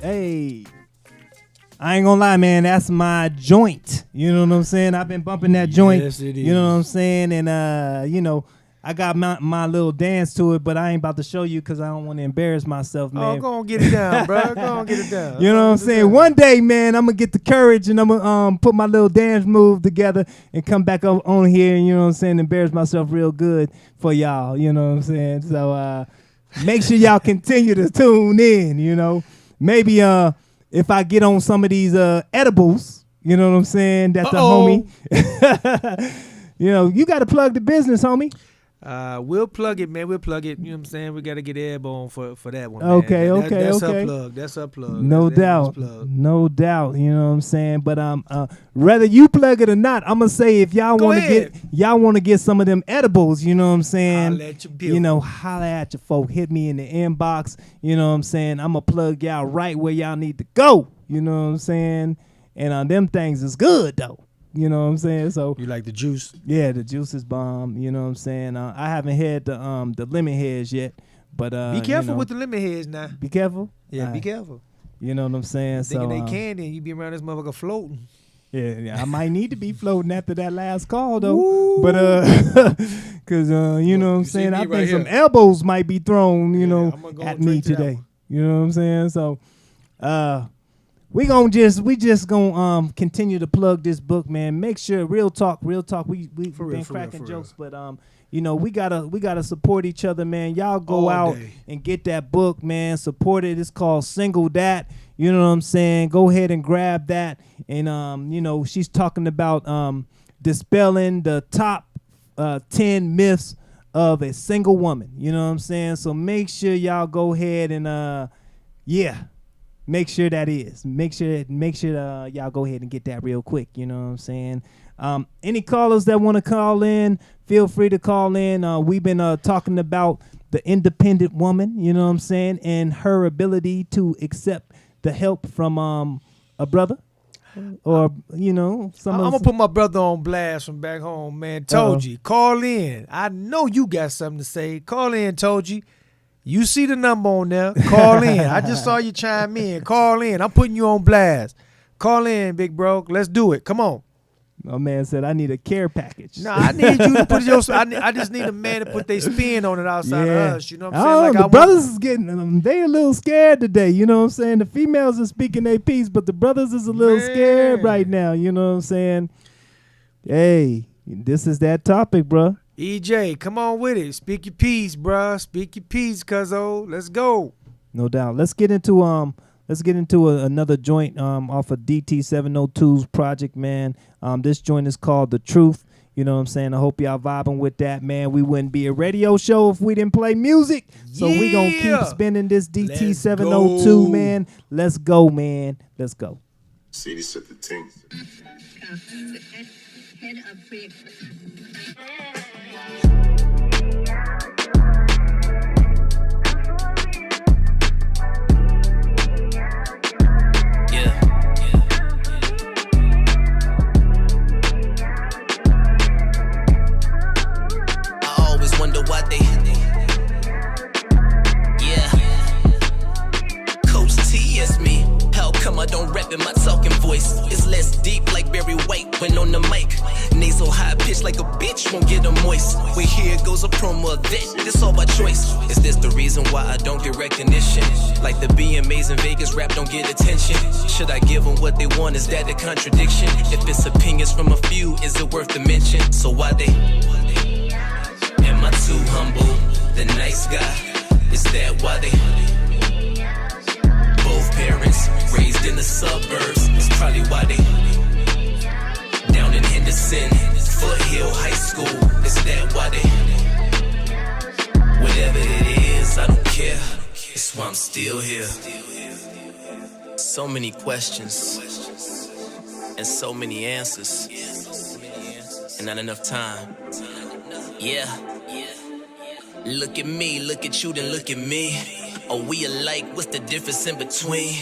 Hey, I ain't gonna lie, man. That's my joint. You know what I'm saying? I've been bumping that joint. Yes, it is. You know what I'm saying? And you know, I got my little dance to it, but I ain't about to show you because I don't want to embarrass myself, man. Oh, go on, get it down, bro. Go on, get it down. You know what I'm saying? One day, man, I'm gonna get the courage and I'm gonna put my little dance move together and come back up on here and, you know what I'm saying, embarrass myself real good for y'all. You know what I'm saying? So make sure y'all continue to tune in. You know, maybe if I get on some of these edibles, you know what I'm saying, that the homie. You know, you got to plug the business, homie. We'll plug it, man. We'll plug it. You know what I'm saying? We got to get airborne for that one, Okay, man. okay, That's okay. her plug. That's her plug. No That's doubt. Edward's plug. No doubt. You know what I'm saying? But whether you plug it or not, I'm gonna say if y'all want to get some of them edibles, you know what I'm saying? Holla at your bill. You know, holla at your folk. Hit me in the inbox. You know what I'm saying? I'm gonna plug y'all right where y'all need to go. You know what I'm saying? And them things is good though. You know what I'm saying? So you like the juice? Yeah, the juice is bomb. You know what I'm saying? I haven't had the lemon heads yet, but be careful you know, with the lemon heads now. Be careful. Yeah, be careful. You know what I'm saying? Thinking So they candy and you be around this motherfucker floating. yeah, I might need to be floating after that last call though. Ooh. But cause you know what I'm saying? I think some elbows might be thrown, you know, at me today. You know what I'm saying? So we just gonna continue to plug this book, man. Make sure real talk. We've been cracking jokes, but you know, we gotta support each other, man. Y'all go out and get that book, man. Support it. It's called Single Dat. You know what I'm saying? Go ahead and grab that. And you know, she's talking about dispelling the top 10 myths of a single woman. You know what I'm saying? So make sure y'all go ahead and make sure that is. Make sure y'all go ahead and get that real quick. You know what I'm saying? Any callers that want to call in, feel free to call in. We've been talking about the independent woman, you know what I'm saying, and her ability to accept the help from a brother. Or, you know, I'm going to put my brother on blast from back home, man. Toji, call in. I know you got something to say. Call in, Toji. You see the number on there. Call in. I just saw you chime in. Call in. I'm putting you on blast. Call in, big bro. Let's do it. Come on. My man said, I need a care package. No, I need you to put your. I just need a man to put their spin on it outside of us. You know what I'm saying? Like the brothers is getting, they a little scared today. You know what I'm saying? The females are speaking their piece, but the brothers is a little scared right now. You know what I'm saying? Hey, this is that topic, bro. EJ, come on with it. Speak your piece, bruh. Speak your piece, cuzzo. Let's go. No doubt. Let's get into another joint off of DT702's project, man. This joint is called The Truth. You know what I'm saying? I hope y'all vibing with that, man. We wouldn't be a radio show if we didn't play music. So we gonna keep spinning this DT702, man. Let's go, man. Let's go. CD set the team. Head up free. Wonder why they Coach T is me. How come I don't rap in my talking voice? It's less deep like Barry White when on the mic. Nasal high pitch like a bitch won't get them moist. When here goes a promo of that, this all by choice. Is this the reason why I don't get recognition? Like the BMAs in Vegas rap don't get attention. Should I give them what they want? Is that a contradiction? If it's opinions from a few, is it worth the mention? So why they? Am I too humble? The nice guy? Is that why they? Both parents raised in the suburbs. It's probably why they down in Henderson, Foothill High School. Is that why they? Whatever it is, I don't care. It's why I'm still here. So many questions and so many answers, and not enough time. Yeah. Look at me, look at you, then look at me. Are we alike? What's the difference in between?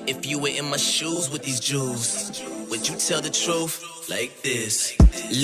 If you were in my shoes with these jewels, would you tell the truth like this?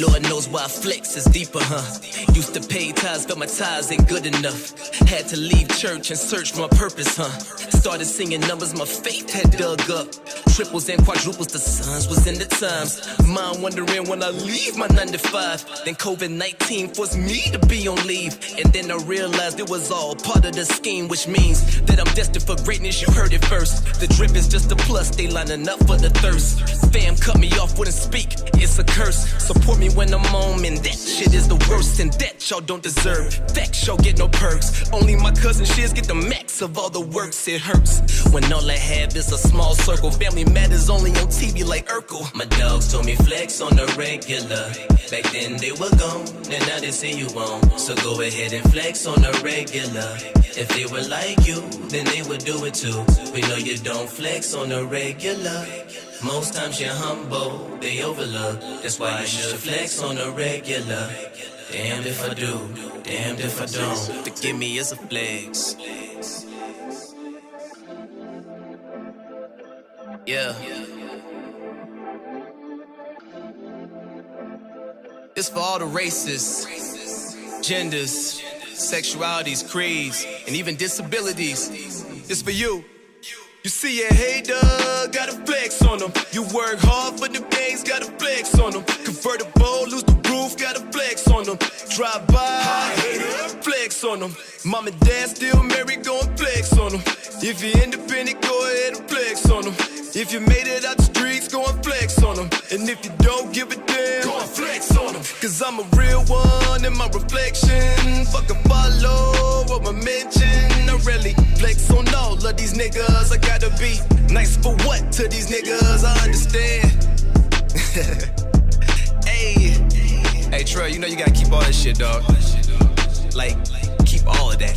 Lord knows why flex is deeper, huh? Used to pay tithes, but my tithes ain't good enough. Had to leave church and search for my purpose, huh? Started singing numbers my faith had dug up. Triples and quadruples, the sons was in the times. Mind wondering when I leave my 9 to 5. Then COVID-19 forced me to be on leave. And then I realized it was all part of the scheme, which means that I'm destined for greatness, you heard it first. The drip is just a plus, they lining up for the thirst. Fam cut me off, wouldn't speak, it's a curse. Support me when I'm on, and that shit is the worst. And that y'all don't deserve, facts y'all get no perks. Only my cousin shiz get the max of all the works, it hurts. When all I have is a small circle, family matters only on TV like Urkel. My dogs told me flex on the regular. Back then they were gone, and now they see you on. So go ahead and flex on the regular. If they were like you, then they would do it too. We know you don't flex on the regular. Most times you're humble, they overlook. That's why you should flex on the regular. Damned if I do, damned if I don't. Forgive me as a flex. Yeah. It's for all the races, genders, sexualities, creeds, and even disabilities. It's for you. You see a hater, gotta flex on them. You work hard for the gains, gotta flex on them. Convertible, lose the roof, gotta flex on them. Drive by, flex on them. Mom and dad still married, go and flex on them. If you're independent, go ahead and flex on them. If you made it out the streets, go and flex on them. And if you don't give a damn, go and flex on them. Cause I'm a real one in my reflection. Fucking follow what my mention. I really flex on all of these niggas. I gotta be nice for what to these niggas, I understand. Hey, Trey, you know you gotta keep all that shit, dog. Like, keep all of that.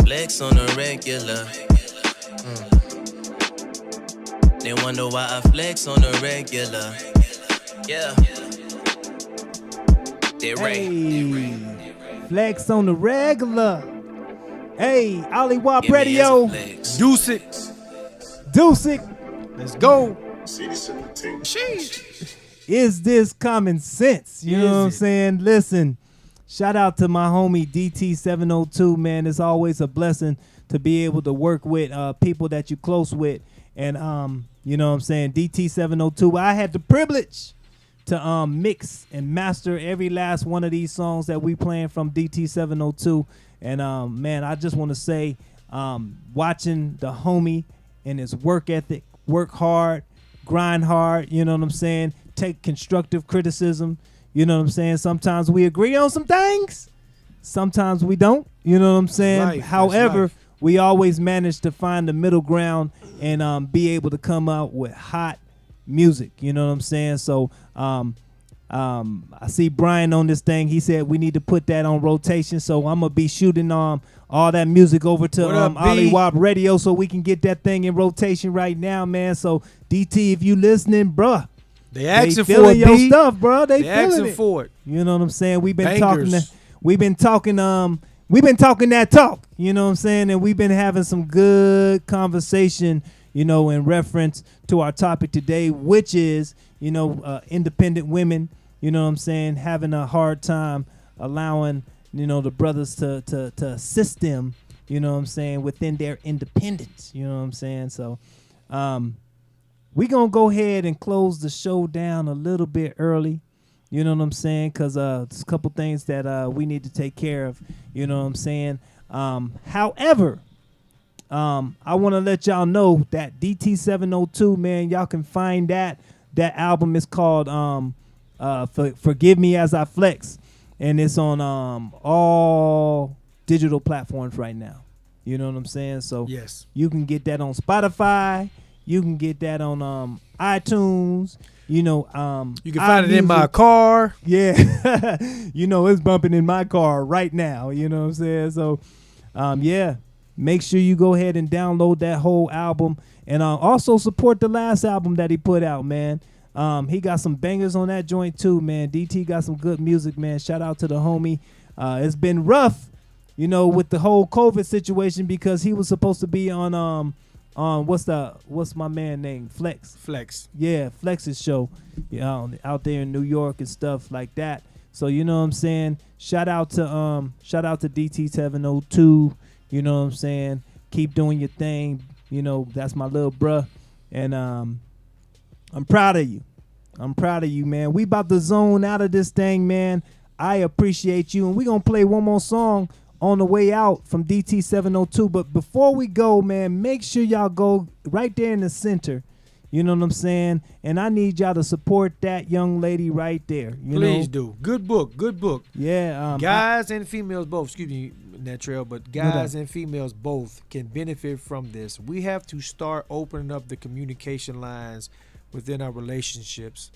Flex on the regular. They wonder why I flex on the regular. Yeah. They're right. Hey, flex on the regular. Hey, Ollie Wop Radio. Deuce it. Deuce it. Let's go. Is this common sense? You know what I'm saying? Listen, shout out to my homie DT702, man. It's always a blessing to be able to work with people that you're close with. And, you know what I'm saying, DT702, I had the privilege to mix and master every last one of these songs that we playing from DT702. And, man, I just want to say, watching the homie and his work ethic, work hard, grind hard, you know what I'm saying, take constructive criticism, you know what I'm saying. Sometimes we agree on some things, sometimes we don't, you know what I'm saying. However, we always manage to find the middle ground and be able to come out with hot music, you know what I'm saying. So I see Brian on this thing. He said we need to put that on rotation, so I'm gonna be shooting all that music over to Ollie Wop Radio so we can get that thing in rotation right now, man. So DT, if you listening, bruh, they asking for feeling it, your B. stuff, bro. They feeling asking it. for it. You know what I'm saying? We've been Bangers. talking that talk, you know what I'm saying? And we've been having some good conversation, you know, in reference to our topic today, which is, you know, independent women, you know what I'm saying, having a hard time allowing, you know, the brothers to assist them, you know what I'm saying, within their independence, you know what I'm saying? So we going to go ahead and close the show down a little bit early. You know what I'm saying? Because there's a couple things that we need to take care of. You know what I'm saying? However, I want to let y'all know that DT702, man, y'all can find that. That album is called Forgive Me As I Flex. And it's on all digital platforms right now. You know what I'm saying? So yes, you can get that on Spotify. You can get that on iTunes. You know, you can find it in my car. Yeah. You know, it's bumping in my car right now. You know what I'm saying? So, yeah, make sure you go ahead and download that whole album. And also support the last album that he put out, man. He got some bangers on that joint, too, man. DT got some good music, man. Shout out to the homie. It's been rough, you know, with the whole COVID situation because he was supposed to be on what's my man name? Flex. Yeah, Flex's show. Yeah, out there in New York and stuff like that. So you know what I'm saying? Shout out to DT702. You know what I'm saying? Keep doing your thing. You know, that's my little bruh. And I'm proud of you. I'm proud of you, man. We about to zone out of this thing, man. I appreciate you. And we're going to play one more song on the way out from DT702. But before we go, man, make sure y'all go right there in the center. You know what I'm saying? And I need y'all to support that young lady right there. Please do. Good book. Yeah. Guys and females both, excuse me, Natrell, but guys and females both can benefit from this. We have to start opening up the communication lines within our relationships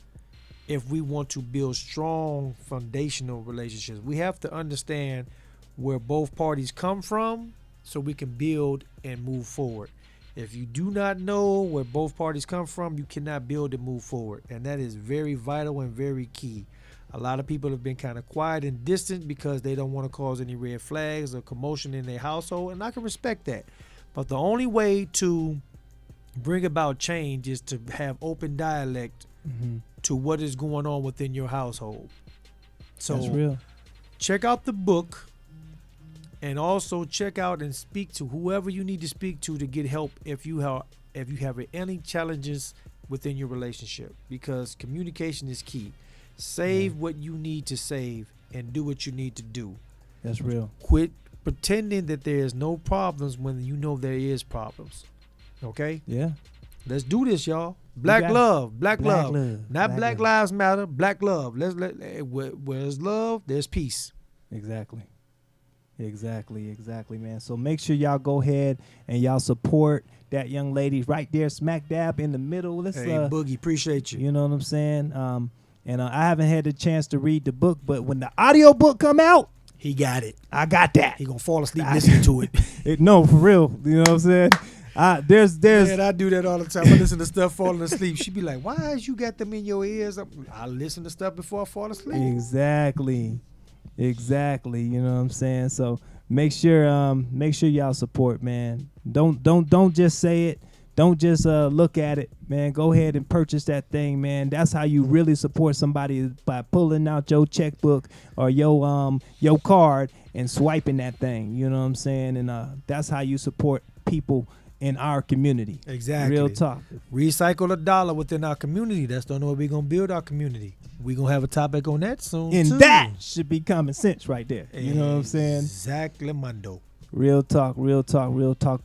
if we want to build strong foundational relationships. We have to understand where both parties come from so we can build and move forward. If you do not know where both parties come from, you cannot build and move forward. And that is very vital and very key. A lot of people have been kind of quiet and distant because they don't want to cause any red flags or commotion in their household. And I can respect that. But the only way to bring about change is to have open dialect to what is going on within your household. So that's real. Check out the book. And also check out and speak to whoever you need to speak to get help if you have any challenges within your relationship, because communication is key. Save what you need to save and do what you need to do. That's real. Quit pretending that there is no problems when you know there is problems. Okay? Yeah. Let's do this, y'all. Black love. Not Black Lives Matter. Black love. Where's love, there's peace. Exactly, man. So make sure y'all go ahead and y'all support that young lady right there, smack dab in the middle. Let's Boogie, appreciate you. You know what I'm saying? And I haven't had the chance to read the book, but when the audio book come out, he got it. I got that. He gonna fall asleep listening to it. No, for real. You know what I'm saying? There's Man, I do that all the time. I listen to stuff falling asleep. She be like, "Why you got them in your ears?" I listen to stuff before I fall asleep. Exactly. You know what I'm saying? So make sure y'all support, man. Don't just say it. Don't just look at it, man. Go ahead and purchase that thing, man. That's how you really support somebody, by pulling out your checkbook or your card and swiping that thing. You know what I'm saying? And that's how you support people in our community. Exactly. Real talk. Recycle a dollar within our community. That's the only way we're going to build our community. We're going to have a topic on that soon, and too. that should be common sense right there. You know what I'm saying? Exactly, Mundo. Real talk.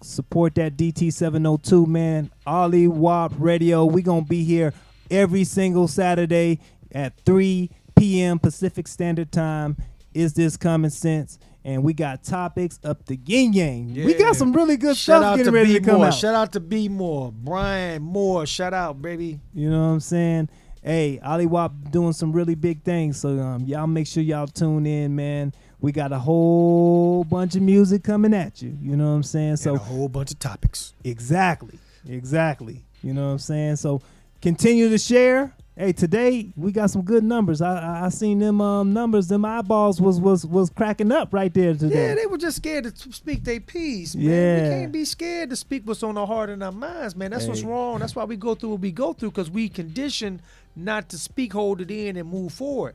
Support that DT702, man. Ollie Wop Radio. We're going to be here every single Saturday at 3 p.m. Pacific Standard Time. Is this common sense? And we got topics up the yin yang. Yeah. We got some really good stuff getting ready to come out. Shout out to B Moore, Brian Moore. Shout out, baby. You know what I'm saying? Hey, Ollie Wop doing some really big things. So y'all make sure y'all tune in, man. We got a whole bunch of music coming at you. You know what I'm saying? So and a whole bunch of topics. Exactly. You know what I'm saying? So continue to share. Hey, today we got some good numbers. I seen them numbers. Them eyeballs was cracking up right there today. Yeah, they were just scared to speak their piece, man. Yeah. We can't be scared to speak what's on our heart and our minds, man. That's what's wrong. That's why we go through what we go through, because we conditioned not to speak, hold it in, and move forward.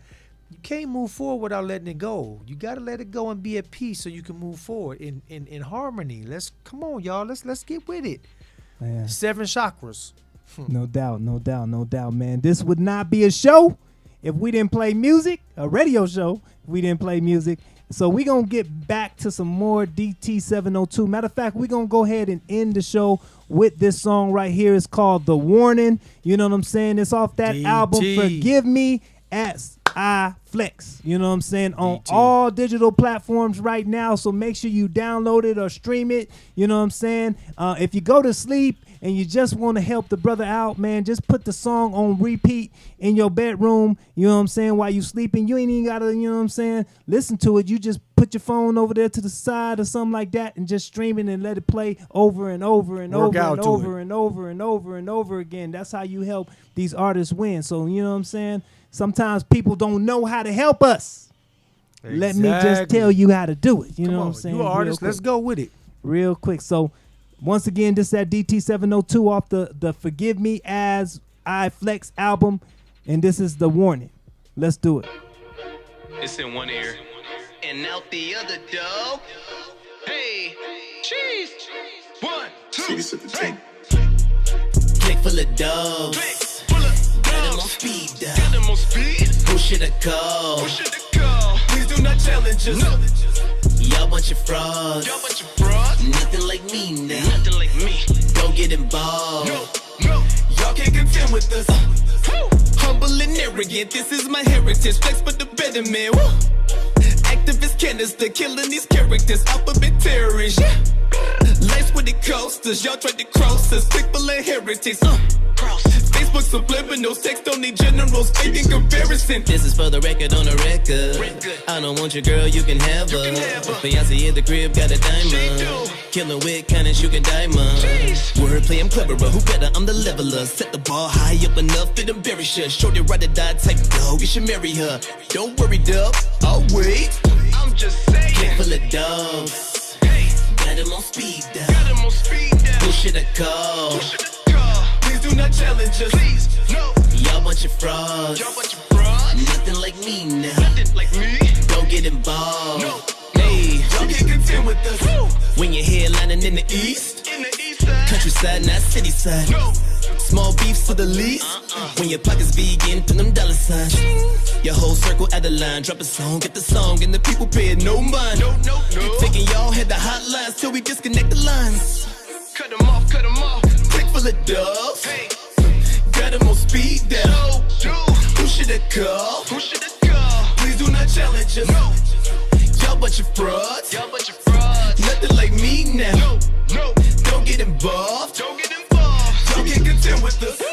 You can't move forward without letting it go. You got to let it go and be at peace so you can move forward in harmony. Come on, y'all. Let's get with it. Yeah. 7 chakras. No doubt, man. This would not be a show if we didn't play music, a radio show, if we didn't play music. So we're going to get back to some more DT702. Matter of fact, we're going to go ahead and end the show with this song right here. It's called The Warning. You know what I'm saying? It's off that album, Forgive Me as I Flex. You know what I'm saying? On all digital platforms right now. So make sure you download it or stream it. You know what I'm saying? If you go to sleep and you just want to help the brother out, man, just put the song on repeat in your bedroom, you know what I'm saying, while you sleeping. You ain't even got to, you know what I'm saying, listen to it. You just put your phone over there to the side or something like that and just stream it and let it play over and over and over and over and over and over and over again. That's how you help these artists win. So, you know what I'm saying, sometimes people don't know how to help us. Exactly. Let me just tell you how to do it. You know what I'm saying? You an artist. Let's go with it. Real quick. So Once again, this is at DT702 off the Forgive Me As I Flex album, and this is The Warning. Let's do it. It's in one ear and out the other, dog. Hey, cheese. 1, 2, 3. Click full of dogs. Got him on speed, dog. Who should I call? Please do not challenge us. No. Y'all bunch of frauds. Nothing like me now. Nothing like me. Don't get involved. No. Y'all can't contend with us. Humble and arrogant, this is my heritage. Flex for the better man. Woo. Activist canister, killing these characters. Alphabet terrorists. Yeah. Lace with the coasters, y'all tried to cross us. Click full of heretics. Facebook subliminals, text don't need generals, faking comparison. This is for the record on the record. I don't want your girl, you can have her. Beyonce in the crib, got a diamond. Killing with kindness, you can diamond. Wordplay, I'm cleverer, who better? I'm the leveler. Set the bar high up enough, it embarrass you. Shorty ride or die type dog, you should marry her. Don't worry, dub, I'll wait. I'm just saying. Click full of dogs. Got him on speed dial. Who should I call? Please do not challenge us. Please, no. Y'all bunch of frauds. Nothing like me now. Nothing like me. Don't get involved. No. Hey, y'all can't contend with us. Woo. When you're headlining in the east, countryside, not city side. No. Small beefs to the least. When your pockets vegan from them dollar signs. Your whole circle out of line. Drop a song, get the song, and the people pay it no mind. No. Thinking y'all had the hotlines till we disconnect the lines. Cut them off. Click full of dogs. Hey. Got them on speed dial. Who should I call? Please do not challenge us. No. Y'all bunch of frauds. Nothing like me now. No. Don't get involved. Y'all can't contend with us.